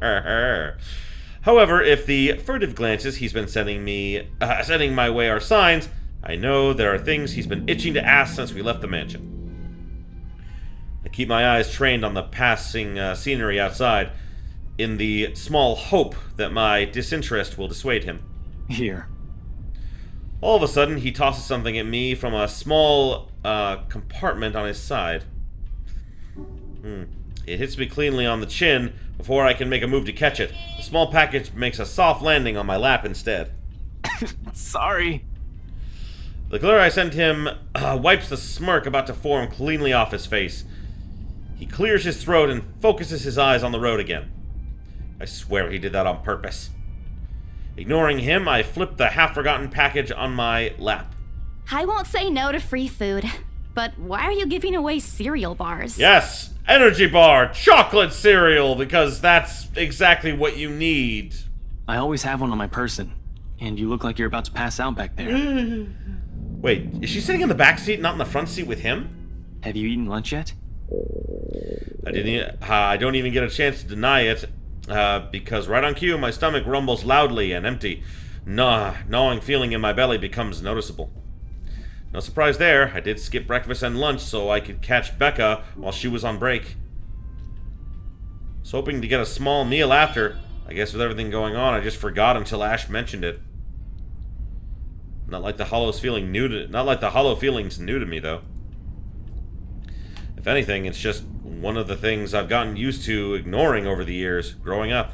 However, if the furtive glances he's been sending my way are signs, I know there are things he's been itching to ask since we left the mansion. I keep my eyes trained on the passing scenery outside, in the small hope that my disinterest will dissuade him. Here. All of a sudden, he tosses something at me from a small compartment on his side. It hits me cleanly on the chin before I can make a move to catch it. The small package makes a soft landing on my lap instead. Sorry. The glare I send him wipes the smirk about to form cleanly off his face. He clears his throat and focuses his eyes on the road again. I swear he did that on purpose. Ignoring him, I flip the half-forgotten package on my lap. I won't say no to free food, but why are you giving away cereal bars? Yes, energy bar, chocolate cereal, because that's exactly what you need. I always have one on my person, and you look like you're about to pass out back there. Wait, is she sitting in the back seat, not in the front seat with him? Have you eaten lunch yet? I don't even get a chance to deny it, because right on cue, my stomach rumbles loudly and empty. Gnawing feeling in my belly becomes noticeable. No surprise there, I did skip breakfast and lunch so I could catch Becca while she was on break. I was hoping to get a small meal after. I guess with everything going on, I just forgot until Ash mentioned it. Not like the hollow feeling's new to me, though. If anything, it's just one of the things I've gotten used to ignoring over the years, growing up.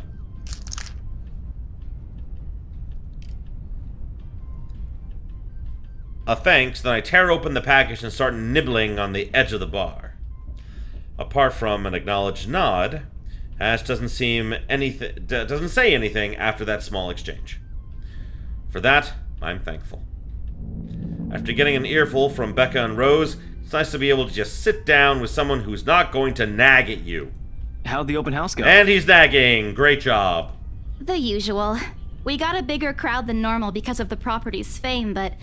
A thanks, then I tear open the package and start nibbling on the edge of the bar. Apart from an acknowledged nod, Ash doesn't say anything after that small exchange. For that, I'm thankful. After getting an earful from Becca and Rose, it's It's nice to be able to just sit down with someone who's not going to nag at you. How'd the open house go? And he's nagging. Great job. The usual. We got a bigger crowd than normal because of the property's fame, but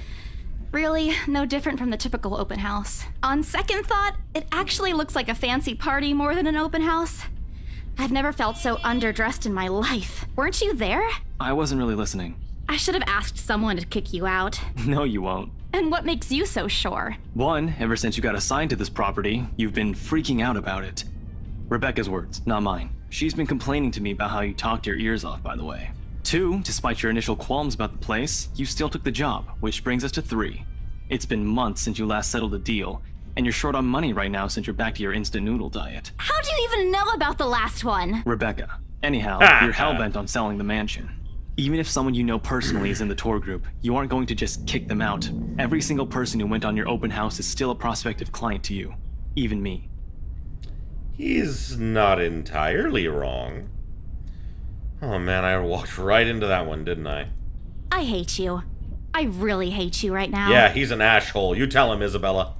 really, no different from the typical open house. On second thought, it actually looks like a fancy party more than an open house. I've never felt so underdressed in my life. Weren't you there? I wasn't really listening. I should have asked someone to kick you out. No, you won't. And what makes you so sure? One, ever since you got assigned to this property, you've been freaking out about it. Rebecca's words, not mine. She's been complaining to me about how you talked your ears off, by the way. Two, despite your initial qualms about the place, you still took the job, which brings us to three. It's been months since you last settled a deal, and you're short on money right now since you're back to your instant noodle diet. How do you even know about the last one? Rebecca. Anyhow, you're hellbent on selling the mansion. Even if someone you know personally is in the tour group, you aren't going to just kick them out. Every single person who went on your open house is still a prospective client to you. Even me. He's not entirely wrong. Oh man, I walked right into that one, didn't I? I hate you. I really hate you right now. Yeah, he's an ashhole. You tell him, Isabella.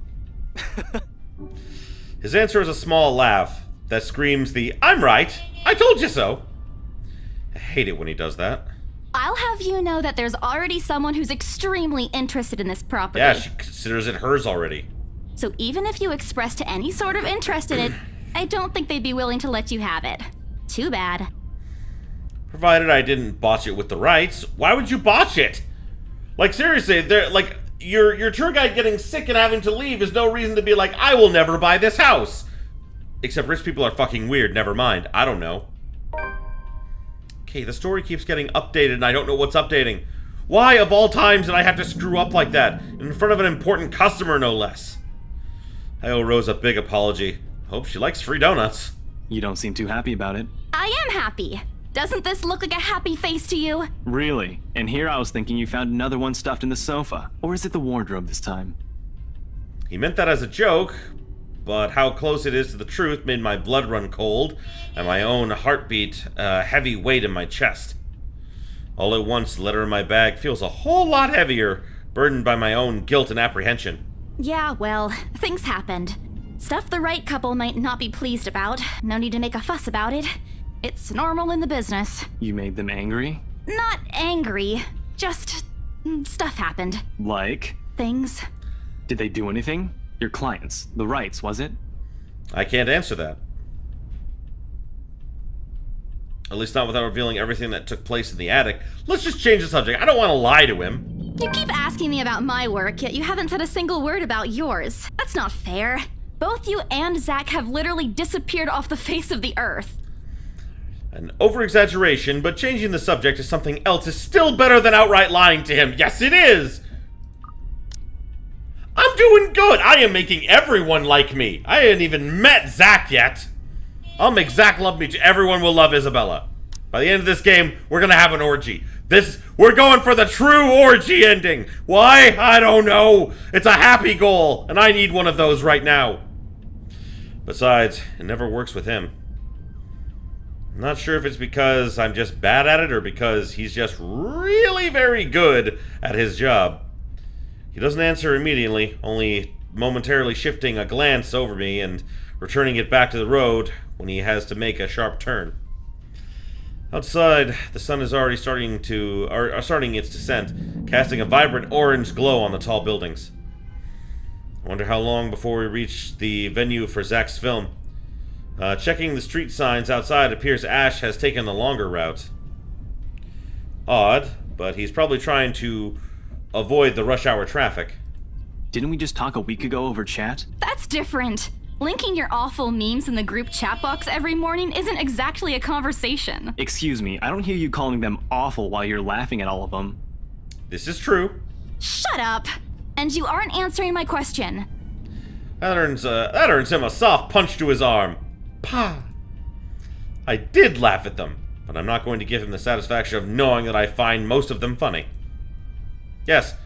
His answer is a small laugh that screams the "I'm right, I told you so." I hate it when he does that. I'll have you know that there's already someone who's extremely interested in this property. Yeah, she considers it hers already. So even if you expressed any sort of interest in it, I don't think they'd be willing to let you have it. Too bad. Provided I didn't botch it with the rights. Why would you botch it? Like, seriously, like, your tour guide getting sick and having to leave is no reason to be like, I will never buy this house. Except rich people are fucking weird, never mind. I don't know. Okay, the story keeps getting updated and I don't know what's updating. Why, of all times, did I have to screw up like that? In front of an important customer, no less. I owe Rose a big apology. Hope she likes free donuts. You don't seem too happy about it. I am happy. Doesn't this look like a happy face to you? Really? And here I was thinking you found another one stuffed in the sofa. Or is it the wardrobe this time? He meant that as a joke, but how close it is to the truth made my blood run cold, and my own heartbeat a heavy weight in my chest. All at once, the letter in my bag feels a whole lot heavier, burdened by my own guilt and apprehension. Yeah, well, things happened. Stuff the right couple might not be pleased about. No need to make a fuss about it. It's normal in the business. You made them angry? Not angry, just stuff happened. Like? Things. Did they do anything? Your clients, the rights, was it? I can't answer that. At least not without revealing everything that took place in the attic. Let's just change the subject. I don't want to lie to him. You keep asking me about my work, yet you haven't said a single word about yours. That's not fair. Both you and Zach have literally disappeared off the face of the earth. An over-exaggeration, but changing the subject to something else is still better than outright lying to him. Yes, it is! I'm doing good! I am making everyone like me! I ain't even met Zach yet! I'll make Zach love me too. Everyone will love Isabella. By the end of this game, we're gonna have an orgy. We're going for the true orgy ending! Why? I don't know! It's a happy goal, and I need one of those right now. Besides, it never works with him. I'm not sure if it's because I'm just bad at it or because he's just really very good at his job. He doesn't answer immediately, only momentarily shifting a glance over me and returning it back to the road when he has to make a sharp turn. Outside, the sun is already starting its descent, casting a vibrant orange glow on the tall buildings. I wonder how long before we reach the venue for Zach's film. Checking the street signs outside, it appears Ash has taken the longer route. Odd, but he's probably trying to avoid the rush hour traffic. Didn't we just talk a week ago over chat? That's different. Linking your awful memes in the group chat box every morning isn't exactly a conversation. Excuse me, I don't hear you calling them awful while you're laughing at all of them. This is true. Shut up! And you aren't answering my question. That earns him a soft punch to his arm. Pah! I did laugh at them, but I'm not going to give him the satisfaction of knowing that I find most of them funny. Yes.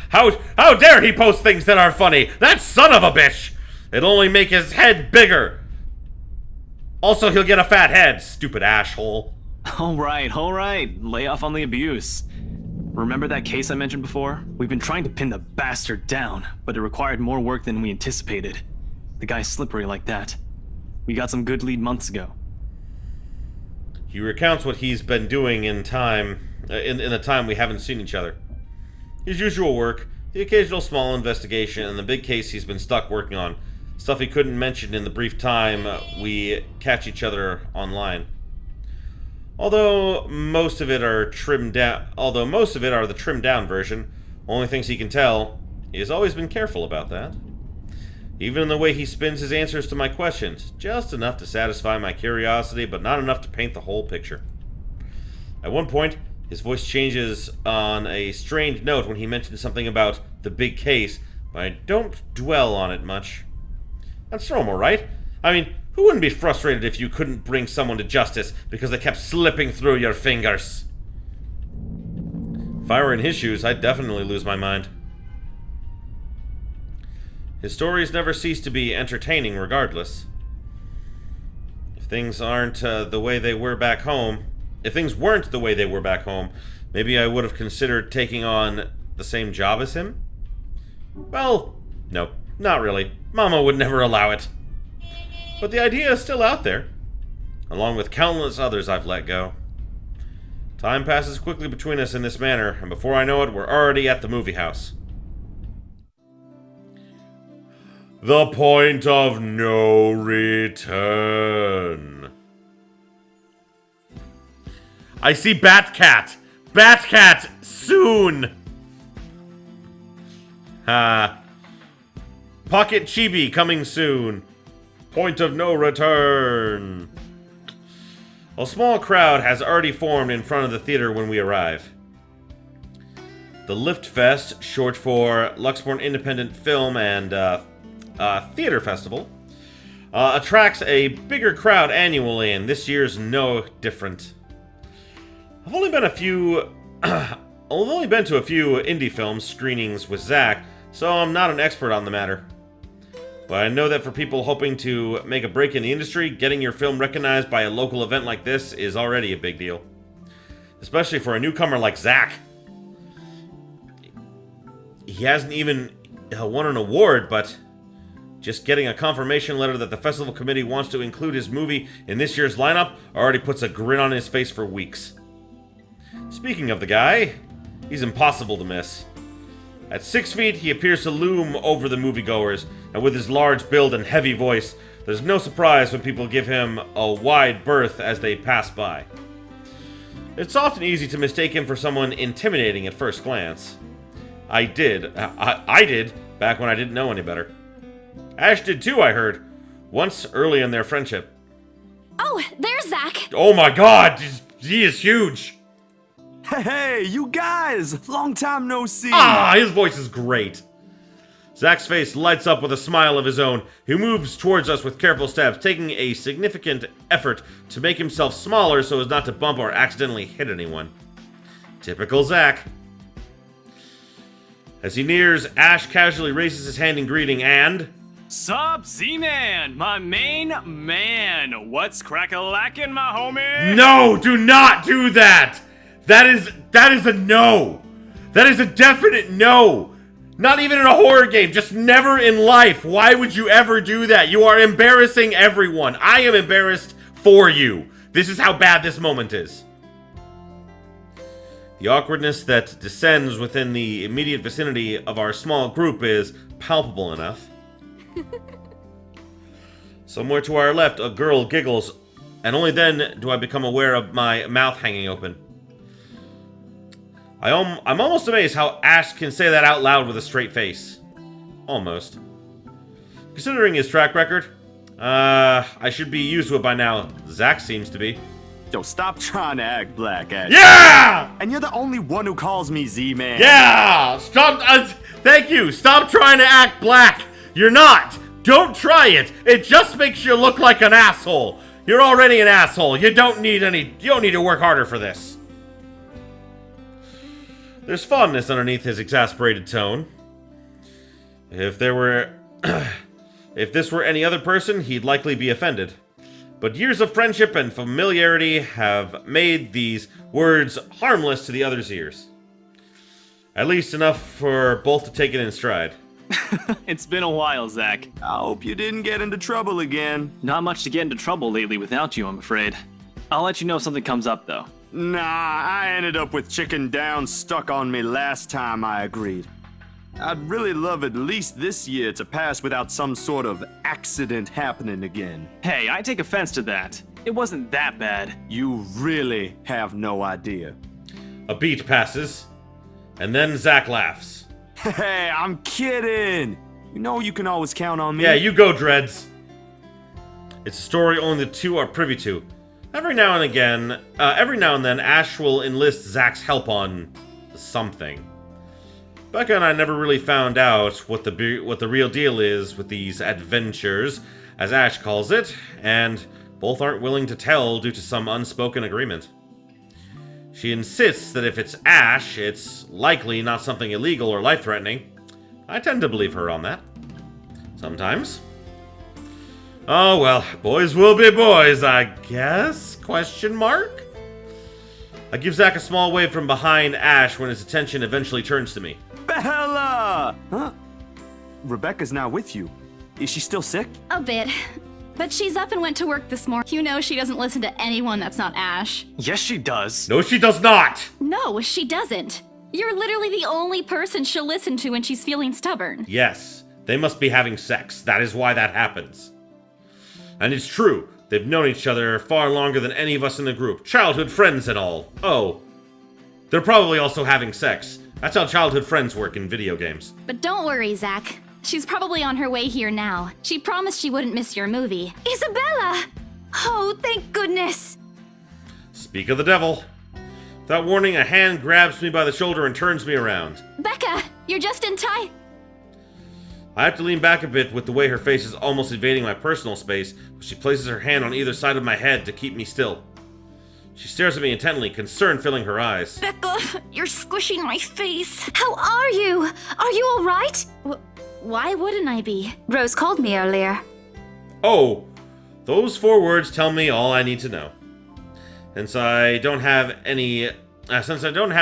How dare he post things that are funny? That son of a bitch! It'll only make his head bigger. Also, he'll get a fat head, stupid asshole. All right. Lay off on the abuse. Remember that case I mentioned before? We've been trying to pin the bastard down, but it required more work than we anticipated. The guy's slippery like that. We got some good lead months ago. He recounts what he's been doing in the time we haven't seen each other. His usual work, the occasional small investigation, and the big case he's been stuck working on. Stuff he couldn't mention in the brief time we catch each other online. Although most of it are the trimmed down version, only things he can tell, he has always been careful about that. Even in the way he spins his answers to my questions, just enough to satisfy my curiosity, but not enough to paint the whole picture. At one point, his voice changes on a strained note when he mentions something about the big case, but I don't dwell on it much. That's normal, right? I mean, who wouldn't be frustrated if you couldn't bring someone to justice because they kept slipping through your fingers? If I were in his shoes, I'd definitely lose my mind. His stories never cease to be entertaining regardless. If things weren't the way they were back home, maybe I would have considered taking on the same job as him? Well, no, not really. Mama would never allow it. But the idea is still out there, along with countless others I've let go. Time passes quickly between us in this manner, and before I know it, we're already at the movie house. The point of no return. I see Batcat! Batcat! Soon! Pocket Chibi coming soon. Point of no return. A small crowd has already formed in front of the theater when we arrive. The Lift Fest, short for Luxborn Independent Film and Theater Festival, attracts a bigger crowd annually, and this year's no different. I've only been to a few indie film screenings with Zach, so I'm not an expert on the matter. But I know that for people hoping to make a break in the industry, getting your film recognized by a local event like this is already a big deal. Especially for a newcomer like Zach. He hasn't even won an award, but just getting a confirmation letter that the festival committee wants to include his movie in this year's lineup already puts a grin on his face for weeks. Speaking of the guy, he's impossible to miss. At 6 feet, he appears to loom over the moviegoers, and with his large build and heavy voice, there's no surprise when people give him a wide berth as they pass by. It's often easy to mistake him for someone intimidating at first glance. I did back when I didn't know any better. Ash did too, I heard, once early in their friendship. Oh, there's Zach! Oh my god, he is huge! Hey, you guys! Long time no see! Ah, his voice is great. Zach's face lights up with a smile of his own. He moves towards us with careful steps, taking a significant effort to make himself smaller so as not to bump or accidentally hit anyone. Typical Zach. As he nears, Ash casually raises his hand in greeting and... Sup, Z-Man, my main man. What's crack-a-lackin', my homie? No, do not do that! That is a no! That is a definite no! Not even in a horror game, just never in life. Why would you ever do that? You are embarrassing everyone. I am embarrassed for you. This is how bad this moment is. The awkwardness that descends within the immediate vicinity of our small group is palpable enough. Somewhere to our left, a girl giggles, and only then do I become aware of my mouth hanging open. I'm almost amazed how Ash can say that out loud with a straight face. Almost. Considering his track record, I should be used to it by now. Zach seems to be. Yo, stop trying to act black, Ash. Yeah! And you're the only one who calls me Z-Man. Yeah! Stop, thank you! Stop trying to act black! You're not! Don't try it! It just makes you look like an asshole! You're already an asshole! You don't need to work harder for this. There's fondness underneath his exasperated tone. If this were any other person, he'd likely be offended. But years of friendship and familiarity have made these words harmless to the other's ears. At least enough for both to take it in stride. It's been a while, Zach. I hope you didn't get into trouble again. Not much to get into trouble lately without you, I'm afraid. I'll let you know if something comes up, though. Nah, I ended up with chicken down stuck on me last time I agreed. I'd really love at least this year to pass without some sort of accident happening again. Hey, I take offense to that. It wasn't that bad. You really have no idea. A beat passes, and then Zach laughs. Hey, I'm kidding! You know you can always count on me. Yeah, you go, Dreads. It's a story only the two are privy to. Every now and then, Ash will enlist Zach's help on something. Becca and I never really found out what the real deal is with these adventures, as Ash calls it, and both aren't willing to tell due to some unspoken agreement. She insists that if it's Ash, it's likely not something illegal or life-threatening. I tend to believe her on that. Sometimes. Oh well, boys will be boys, I guess? Question mark? I give Zach a small wave from behind Ash when his attention eventually turns to me. Bella! Huh? Rebecca's not with you. Is she still sick? A bit. But she's up and went to work this morning. You know she doesn't listen to anyone that's not Ash. Yes, she does. No, she does not! No, she doesn't. You're literally the only person she'll listen to when she's feeling stubborn. Yes, they must be having sex. That is why that happens. And it's true. They've known each other far longer than any of us in the group. Childhood friends and all. Oh. They're probably also having sex. That's how childhood friends work in video games. But don't worry, Zach. She's probably on her way here now. She promised she wouldn't miss your movie. Isabella! Oh, thank goodness! Speak of the devil. Without warning, a hand grabs me by the shoulder and turns me around. Becca, you're just in time. I have to lean back a bit with the way her face is almost invading my personal space, but she places her hand on either side of my head to keep me still. She stares at me intently, concern filling her eyes. Becca, you're squishing my face. How are you? Are you all right? Why wouldn't I be? Rose called me earlier. Oh, those 4 words tell me all I need to know. Since I don't have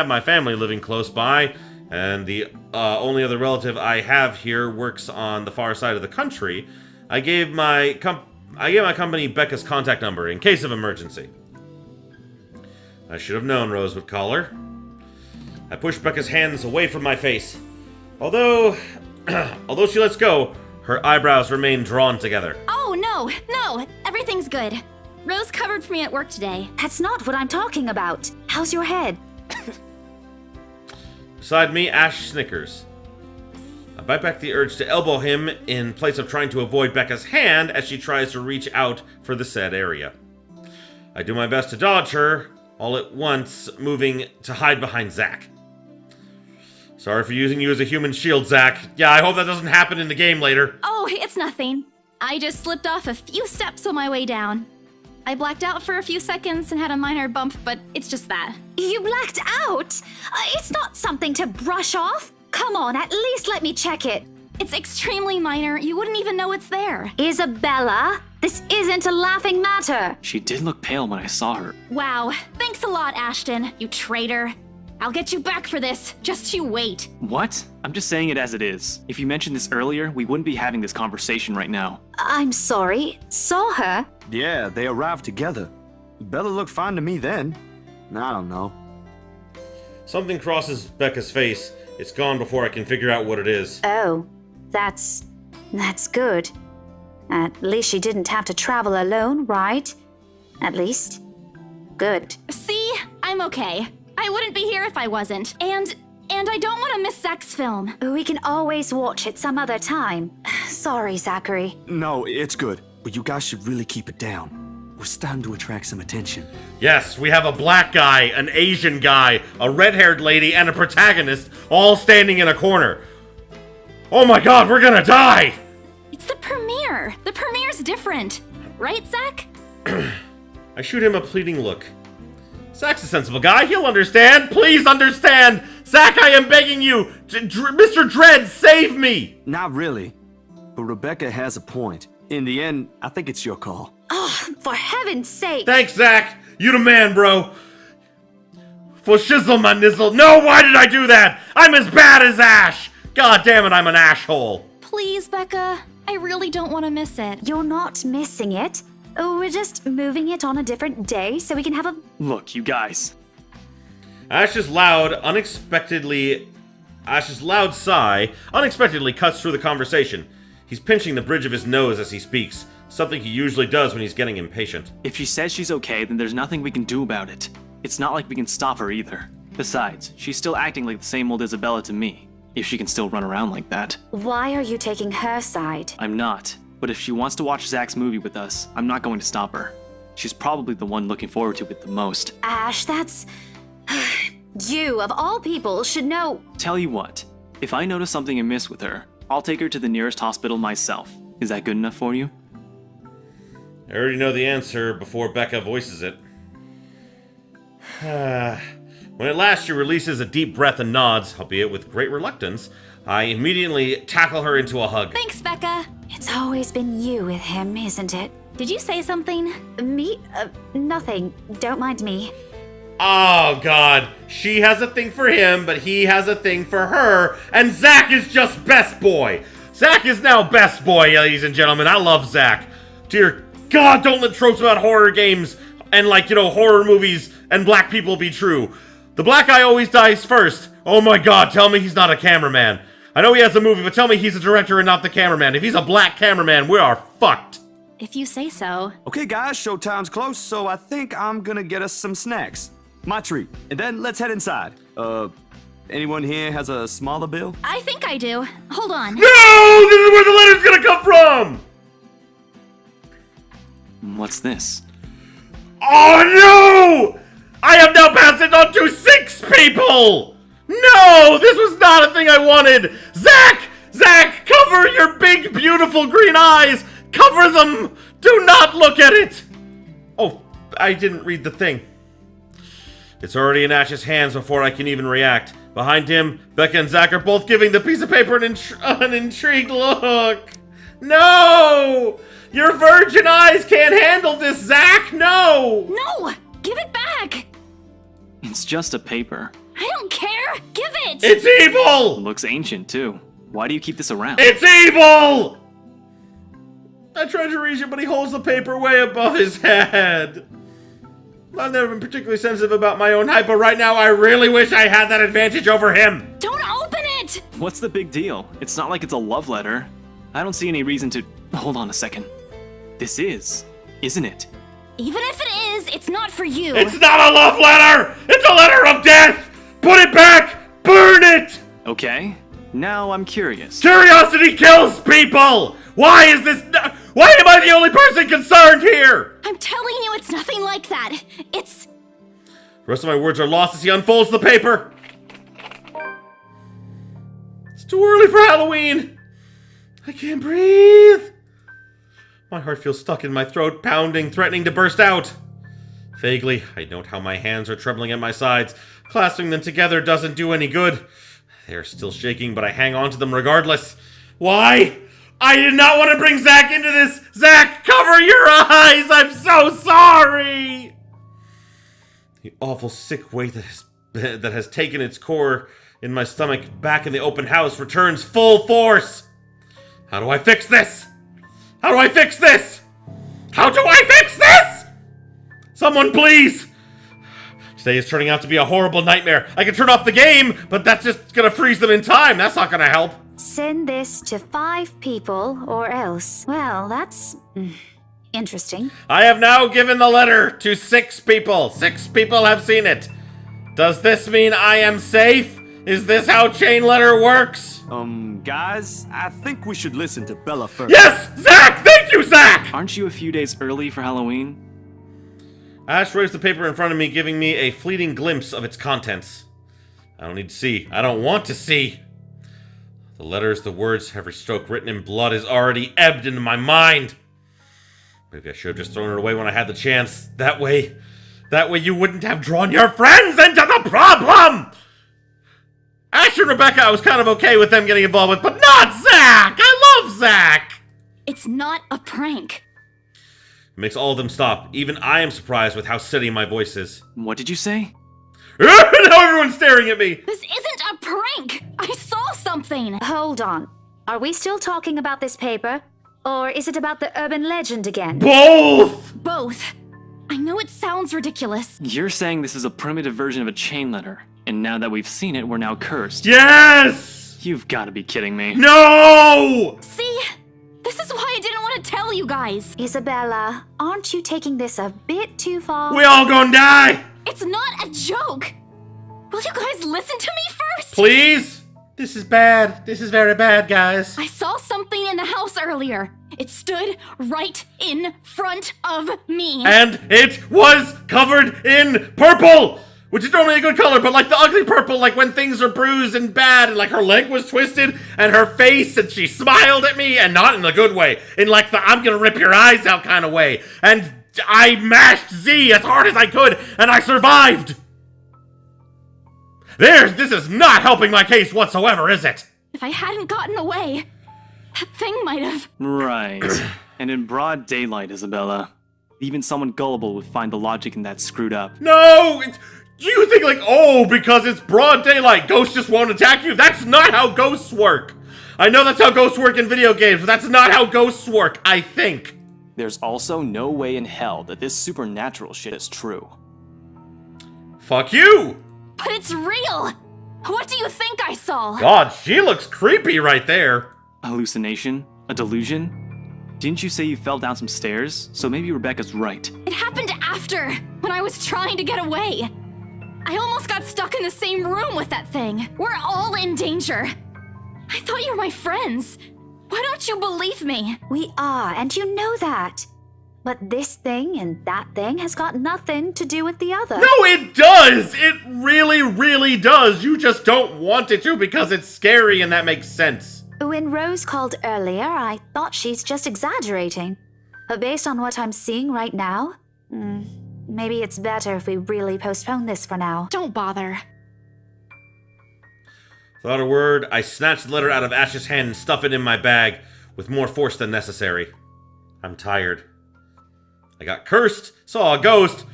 my family living close by, and the only other relative I have here works on the far side of the country, I gave my company Becca's contact number in case of emergency. I should have known Rose would call her. I push Becca's hands away from my face. Although she lets go, her eyebrows remain drawn together. Oh, no, everything's good. Rose covered for me at work today. That's not what I'm talking about. How's your head? Beside me, Ash snickers. I bite back the urge to elbow him in place of trying to avoid Becca's hand as she tries to reach out for the said area. I do my best to dodge her, all at once moving to hide behind Zach. Sorry for using you as a human shield, Zach. Yeah, I hope that doesn't happen in the game later. Oh, it's nothing. I just slipped off a few steps on my way down. I blacked out for a few seconds and had a minor bump, but it's just that. You blacked out? It's not something to brush off. Come on, at least let me check it. It's extremely minor. You wouldn't even know it's there. Isabella, this isn't a laughing matter. She did look pale when I saw her. Wow. Thanks a lot, Ashton, you traitor. I'll get you back for this. Just you wait. What? I'm just saying it as it is. If you mentioned this earlier, we wouldn't be having this conversation right now. I'm sorry. Saw her? Yeah, they arrived together. Bella looked fine to me then. I don't know. Something crosses Becca's face. It's gone before I can figure out what it is. Oh, that's good. At least she didn't have to travel alone, right? At least. Good. See? I'm okay. I wouldn't be here if I wasn't. And I don't want to miss Zach's film. We can always watch it some other time. Sorry, Zachary. No, it's good. But you guys should really keep it down. We're starting to attract some attention. Yes, we have a black guy, an Asian guy, a red-haired lady, and a protagonist all standing in a corner. Oh my god, we're gonna die! It's the premiere. The premiere's different. Right, Zach? I shoot him a pleading look. Zach's a sensible guy. He'll understand. Please understand. Zach, I am begging you. Mr. Dredd, save me. Not really. But Rebecca has a point. In the end, I think it's your call. Oh, for heaven's sake. Thanks, Zach. You the man, bro. For shizzle my nizzle. No, why did I do that? I'm as bad as Ash. God damn it, I'm an ashhole. Please, Becca. I really don't want to miss it. You're not missing it. Oh, we're just moving it on a different day so we can have a... Look, you guys. Ash's loud sigh unexpectedly cuts through the conversation. He's pinching the bridge of his nose as he speaks, something he usually does when he's getting impatient. If she says she's okay, then there's nothing we can do about it. It's not like we can stop her either. Besides, she's still acting like the same old Isabella to me, if she can still run around like that. Why are you taking her side? I'm not, but if she wants to watch Zach's movie with us, I'm not going to stop her. She's probably the one looking forward to it the most. Ash, that's... You, of all people, should know... Tell you what, if I notice something amiss with her, I'll take her to the nearest hospital myself. Is that good enough for you? I already know the answer before Becca voices it. When at last she releases a deep breath and nods, albeit with great reluctance, I immediately tackle her into a hug. Thanks, Becca. It's always been you with him, isn't it? Did you say something? Me? Nothing. Don't mind me. Oh, God. She has a thing for him, but he has a thing for her, and Zach is just best boy. Zach is now best boy, ladies and gentlemen. I love Zach. Dear God, don't let tropes about horror games and, horror movies and black people be true. The black guy always dies first. Oh my God, tell me he's not a cameraman. I know he has a movie, but tell me he's a director and not the cameraman. If he's a black cameraman, we are fucked. If you say so. Okay, guys, showtime's close, so I think I'm gonna get us some snacks. My treat. And then let's head inside. Anyone here has a smaller bill? I think I do. Hold on. No! This is where the letter's gonna come from! What's this? Oh no! I have now passed it on to 6 people! No! This was not a thing I wanted! Zach! Zach, cover your big, beautiful green eyes! Cover them! Do not look at it! Oh, I didn't read the thing. It's already in Ash's hands before I can even react. Behind him, Becca and Zach are both giving the piece of paper an intrigued look. No! Your virgin eyes can't handle this, Zach! No! No! Give it back! It's just a paper. I don't care! Give it! It's evil! Looks ancient, too. Why do you keep this around? It's evil! I tried to reach it, but he holds the paper way above his head. I've never been particularly sensitive about my own height, but right now I really wish I had that advantage over him. Don't open it! What's the big deal? It's not like it's a love letter. I don't see any reason to... Hold on a second. This is, isn't it? Even if it is, it's not for you. It's not a love letter! It's a letter of death! Put it back! Burn it! Okay. Now I'm curious. Curiosity kills people! Why is this... Why am I the only person concerned here? I'm telling you, it's nothing like that. It's... The rest of my words are lost as he unfolds the paper. It's too early for Halloween. I can't breathe. My heart feels stuck in my throat, pounding, threatening to burst out. Vaguely, I note how my hands are trembling at my sides. Clasping them together doesn't do any good. They are still shaking, but I hang on to them regardless. Why? I did not want to bring Zach into this! Zach, cover your eyes! I'm so sorry! The awful sick weight that has taken its core in my stomach back in the open house returns full force! How do I fix this? How do I fix this? How do I fix this? Someone please! Today is turning out to be a horrible nightmare. I can turn off the game, but that's just gonna freeze them in time. That's not gonna help. Send this to 5 people or else. Well, that's interesting. I have now given the letter to 6 people. 6 people have seen it. Does this mean I am safe? Is this how chain letter works? Guys, I think we should listen to Bella first. Yes! Zach! Thank you, Zach! Aren't you a few days early for Halloween? Ash raised the paper in front of me, giving me a fleeting glimpse of its contents. I don't need to see. I don't want to see. The letters, the words, every stroke written in blood is already ebbed into my mind. Maybe I should have just thrown it away when I had the chance. That way you wouldn't have drawn your friends into the problem! Ash and Rebecca, I was kind of okay with them getting involved with, but not Zach! I love Zach! It's not a prank. It makes all of them stop. Even I am surprised with how steady my voice is. What did you say? Now everyone's staring at me! This isn't a prank! I saw something! Hold on. Are we still talking about this paper? Or is it about the urban legend again? Both! Both. I know it sounds ridiculous. You're saying this is a primitive version of a chain letter, and now that we've seen it, we're now cursed. Yes! You've got to be kidding me. No! See? This is why I didn't want to tell you guys. Isabella, aren't you taking this a bit too far? We all gonna die! It's not a joke. Will you guys listen to me first? Please? This is bad. This is very bad, guys. I saw something in the house earlier. It stood right in front of me. And it was covered in purple! Which is normally a good color, but like the ugly purple, like when things are bruised and bad, and like her leg was twisted, and her face, and she smiled at me, and not in the good way, in like the I'm gonna rip your eyes out kind of way. And I mashed Z as hard as I could, and I survived! This is not helping my case whatsoever, is it? If I hadn't gotten away, that thing might have. Right. And in broad daylight, Isabella. Even someone gullible would find the logic in that screwed up. No! Do you think like, oh, because it's broad daylight, ghosts just won't attack you? That's not how ghosts work! I know that's how ghosts work in video games, but that's not how ghosts work, I think. There's also no way in hell that this supernatural shit is true. Fuck you! But it's real! What do you think I saw? God, she looks creepy right there. A hallucination? A delusion? Didn't you say you fell down some stairs? So maybe Rebecca's right. It happened after, when I was trying to get away. I almost got stuck in the same room with that thing. We're all in danger. I thought you were my friends. Why don't you believe me? We are, and you know that. But this thing and that thing has got nothing to do with the other. No, it does! It really, really does. You just don't want it to because it's scary and that makes sense. When Rose called earlier, I thought she's just exaggerating. But based on what I'm seeing right now, maybe it's better if we really postpone this for now. Don't bother. Without a word, I snatched the letter out of Ash's hand and stuffed it in my bag with more force than necessary. I'm tired. I got cursed, saw a ghost,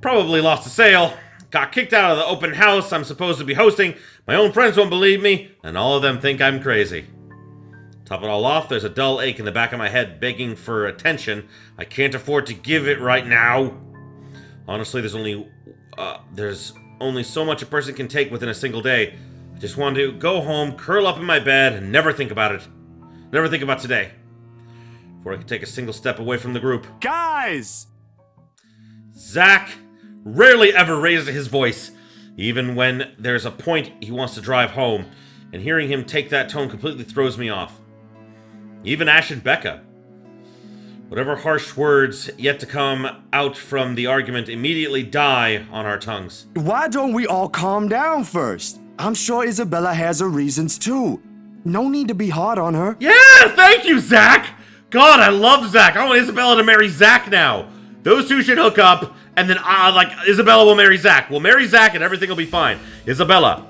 probably lost a sale, got kicked out of the open house I'm supposed to be hosting, my own friends won't believe me, and all of them think I'm crazy. Top it all off, there's a dull ache in the back of my head begging for attention. I can't afford to give it right now. Honestly, there's only so much a person can take within a single day. I just want to go home, curl up in my bed, and never think about it. Never think about today. Before I can take a single step away from the group. Guys! Zach rarely ever raises his voice, even when there's a point he wants to drive home, and hearing him take that tone completely throws me off. Even Ash and Becca. Whatever harsh words yet to come out from the argument immediately die on our tongues. Why don't we all calm down first? I'm sure Isabella has her reasons too. No need to be hard on her. Yeah, thank you, Zach! God, I love Zach. I want Isabella to marry Zach now. Those two should hook up, and then, Isabella will marry Zach. We'll marry Zach, and everything will be fine. Isabella.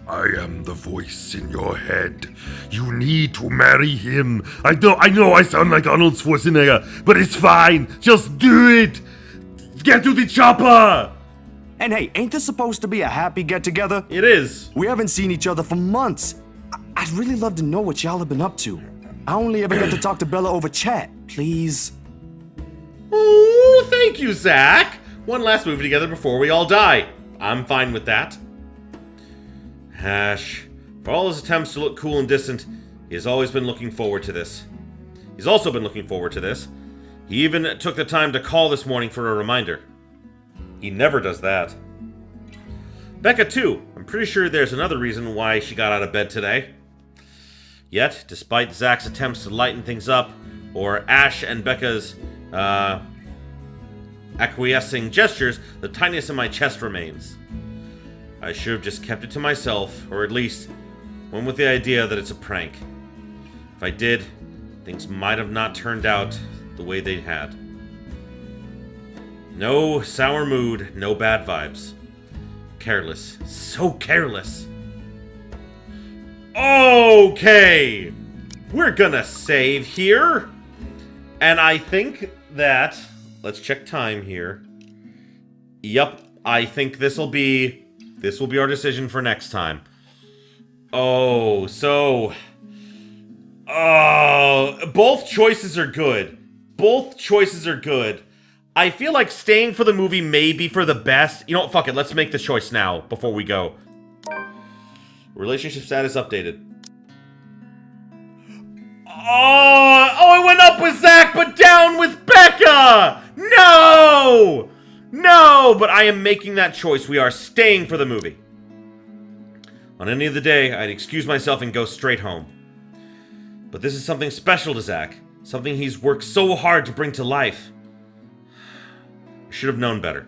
I am the voice in your head. You need to marry him. I know I sound like Arnold Schwarzenegger, but it's fine. Just do it. Get to the chopper. And hey, ain't this supposed to be a happy get-together? It is. We haven't seen each other for months. I'd really love to know what y'all have been up to. I only ever got to talk to Bella over chat. Please. Ooh, thank you, Zach. One last movie together before we all die. I'm fine with that. Ash, for all his attempts to look cool and distant, he has always been looking forward to this. He's also been looking forward to this. He even took the time to call this morning for a reminder. He never does that. Becca, too. I'm pretty sure there's another reason why she got out of bed today. Yet, despite Zach's attempts to lighten things up, or Ash and Becca's acquiescing gestures, the tightness in my chest remains. I should have just kept it to myself, or at least went with the idea that it's a prank. If I did, things might have not turned out the way they had. No sour mood, no bad vibes. Careless. So careless. Okay! We're gonna save here. And I think that... Let's check time here. Yup, I think this'll be This will be our decision for next time. Oh, so... both choices are good. Both choices are good. I feel like staying for the movie may be for the best. You know what? Fuck it. Let's make the choice now before we go. Relationship status updated. Oh, it went up with Zach, but down with Becca! No! No! But I am making that choice. We are staying for the movie. On any other day, I'd excuse myself and go straight home. But this is something special to Zach. Something he's worked so hard to bring to life. I should have known better.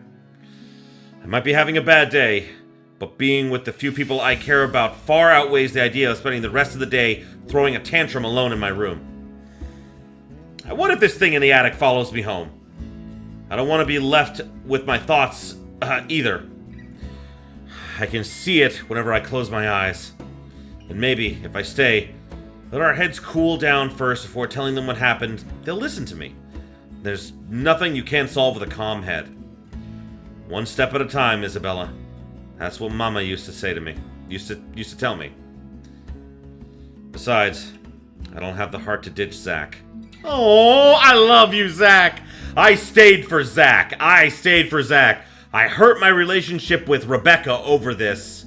I might be having a bad day, but being with the few people I care about far outweighs the idea of spending the rest of the day throwing a tantrum alone in my room. What if this thing in the attic follows me home? I don't want to be left with my thoughts either. I can see it whenever I close my eyes. And maybe, if I stay, let our heads cool down first before telling them what happened, they'll listen to me. There's nothing you can't solve with a calm head. One step at a time, Isabella. That's what Mama used to say to me. Used to tell me. Besides, I don't have the heart to ditch Zach. Oh, I love you, Zach! I stayed for Zach. I stayed for Zach. I hurt my relationship with Rebecca over this,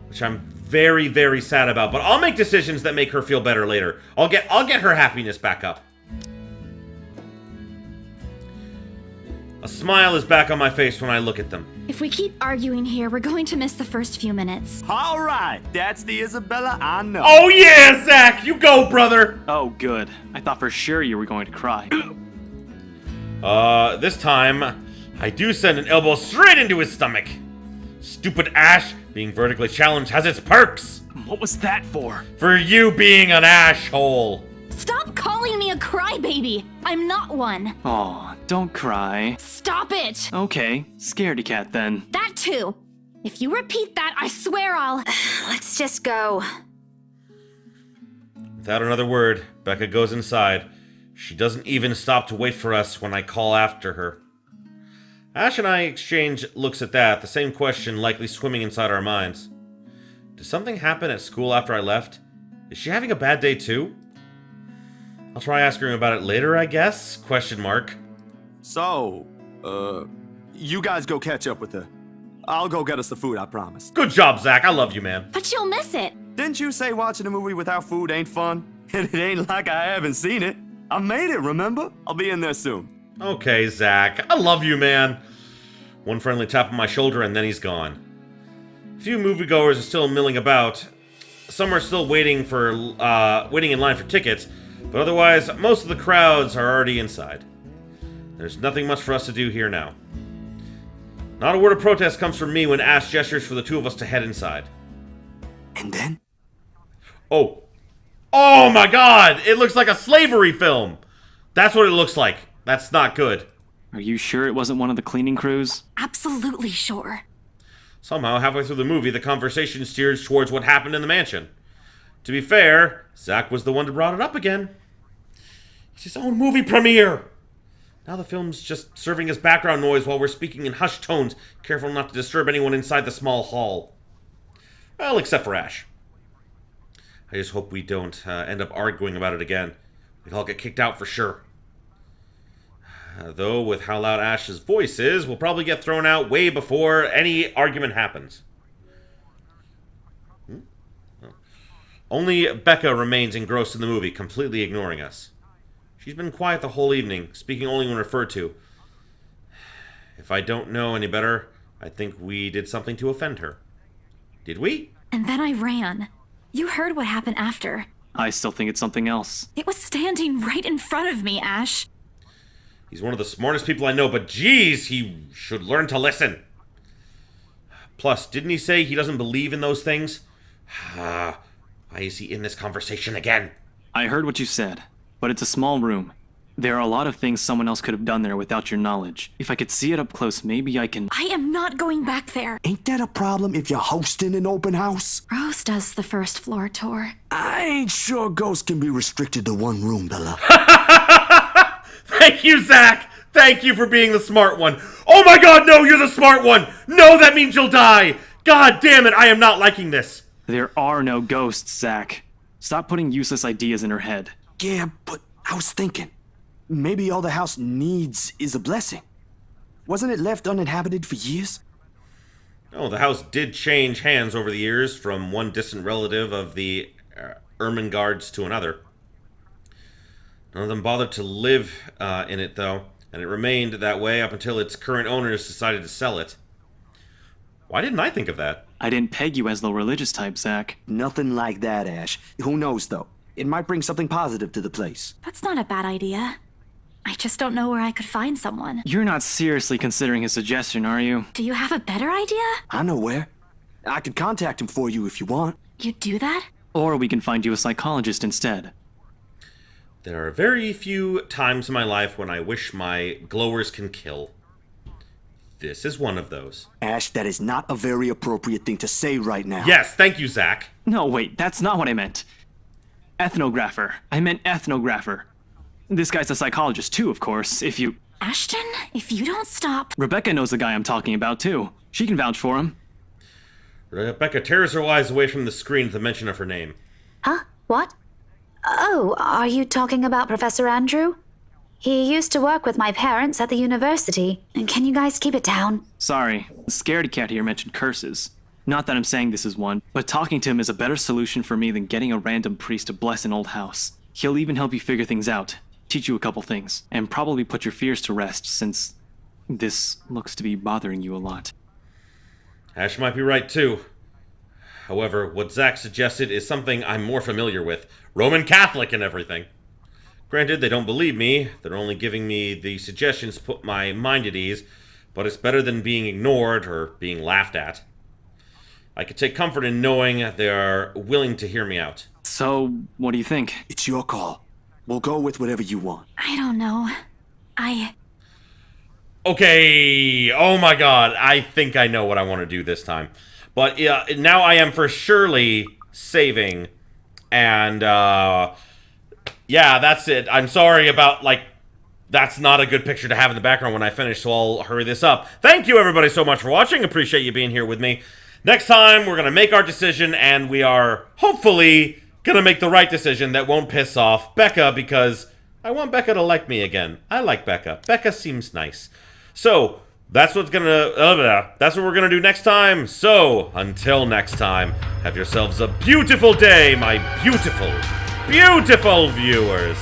which I'm very, very sad about. But I'll make decisions that make her feel better later. I'll get her happiness back up. A smile is back on my face when I look at them. If we keep arguing here, we're going to miss the first few minutes. All right, that's the Isabella I know. Oh yeah, Zach! You go, brother! Oh, good. I thought for sure you were going to cry. This time, I do send an elbow straight into his stomach. Stupid Ash, being vertically challenged has its perks. What was that for? For you being an ash-hole. Stop calling me a crybaby! I'm not one! Aw, don't cry. Stop it! Okay, scaredy cat then. That too! If you repeat that, I swear I'll... Let's just go. Without another word, Becca goes inside. She doesn't even stop to wait for us when I call after her. Ash and I exchange looks at that, the same question likely swimming inside our minds. Did something happen at school after I left? Is she having a bad day too? I'll try asking her about it later, I guess? Question mark. So, you guys go catch up with her. I'll go get us the food, I promise. Good job, Zach. I love you, man. But you'll miss it. Didn't you say watching a movie without food ain't fun? And it ain't like I haven't seen it. I made it, remember? I'll be in there soon. Okay, Zach. I love you, man. One friendly tap on my shoulder and then he's gone. A few moviegoers are still milling about. Some are still waiting in line for tickets, but otherwise, most of the crowds are already inside. There's nothing much for us to do here now. Not a word of protest comes from me when Ash gestures for the two of us to head inside. And then? Oh. Oh my god! It looks like a slavery film! That's what it looks like. That's not good. Are you sure it wasn't one of the cleaning crews? Absolutely sure. Somehow, halfway through the movie, the conversation steers towards what happened in the mansion. To be fair, Zach was the one who brought it up again. It's his own movie premiere! Now the film's just serving as background noise while we're speaking in hushed tones, careful not to disturb anyone inside the small hall. Well, except for Ash. I just hope we don't end up arguing about it again. We'd all get kicked out for sure. Though, with how loud Ash's voice is, we'll probably get thrown out way before any argument happens. Only Becca remains engrossed in the movie, completely ignoring us. She's been quiet the whole evening, speaking only when referred to. If I don't know any better, I think we did something to offend her. Did we? And then I ran. You heard what happened after. I still think it's something else. It was standing right in front of me, Ash. He's one of the smartest people I know, but geez, he should learn to listen. Plus, didn't he say he doesn't believe in those things? Why is he in this conversation again? I heard what you said, but it's a small room. There are a lot of things someone else could have done there without your knowledge. If I could see it up close, maybe I can... I am not going back there. Ain't that a problem if you're hosting an open house? Rose does the first floor tour. I ain't sure ghosts can be restricted to one room, Bella. Thank you, Zach! Thank you for being the smart one. Oh my god, no, you're the smart one! No, that means you'll die! God damn it, I am not liking this! There are no ghosts, Zach. Stop putting useless ideas in her head. Yeah, but I was thinking, maybe all the house needs is a blessing. Wasn't it left uninhabited for years? Oh, the house did change hands over the years from one distant relative of the Ermengardes to another. None of them bothered to live in it, though, and it remained that way up until its current owners decided to sell it. Why didn't I think of that? I didn't peg you as the religious type, Zach. Nothing like that, Ash. Who knows, though? It might bring something positive to the place. That's not a bad idea. I just don't know where I could find someone. You're not seriously considering his suggestion, are you? Do you have a better idea? I know where. I could contact him for you if you want. You do that? Or we can find you a psychologist instead. There are very few times in my life when I wish my glowers can kill. This is one of those. Ash, that is not a very appropriate thing to say right now. Yes, thank you, Zach. No, wait, that's not what I meant. Ethnographer. I meant ethnographer. This guy's a psychologist too, of course, if you... Ashton, if you don't stop... Rebecca knows the guy I'm talking about too. She can vouch for him. Rebecca tears her eyes away from the screen at the mention of her name. Huh? What? Oh, are you talking about Professor Andrew? He used to work with my parents at the university. And can you guys keep it down? Sorry, the scaredy cat here mentioned curses. Not that I'm saying this is one, but talking to him is a better solution for me than getting a random priest to bless an old house. He'll even help you figure things out, teach you a couple things, and probably put your fears to rest since this looks to be bothering you a lot. Ash might be right too. However, what Zach suggested is something I'm more familiar with. Roman Catholic and everything. Granted, they don't believe me. They're only giving me the suggestions to put my mind at ease, but it's better than being ignored or being laughed at. I could take comfort in knowing they are willing to hear me out. So, what do you think? It's your call. We'll go with whatever you want. I don't know. Okay, oh my god, I think I know what I want to do this time. But yeah, now I am for surely saving, and yeah, that's it. I'm sorry about, that's not a good picture to have in the background when I finish, so I'll hurry this up. Thank you everybody so much for watching, appreciate you being here with me. Next time, we're going to make our decision, and we are hopefully going to make the right decision that won't piss off Becca, because I want Becca to like me again. I like Becca. Becca seems nice. So, that's what we're gonna do next time. So, until next time, have yourselves a beautiful day, my beautiful, beautiful viewers.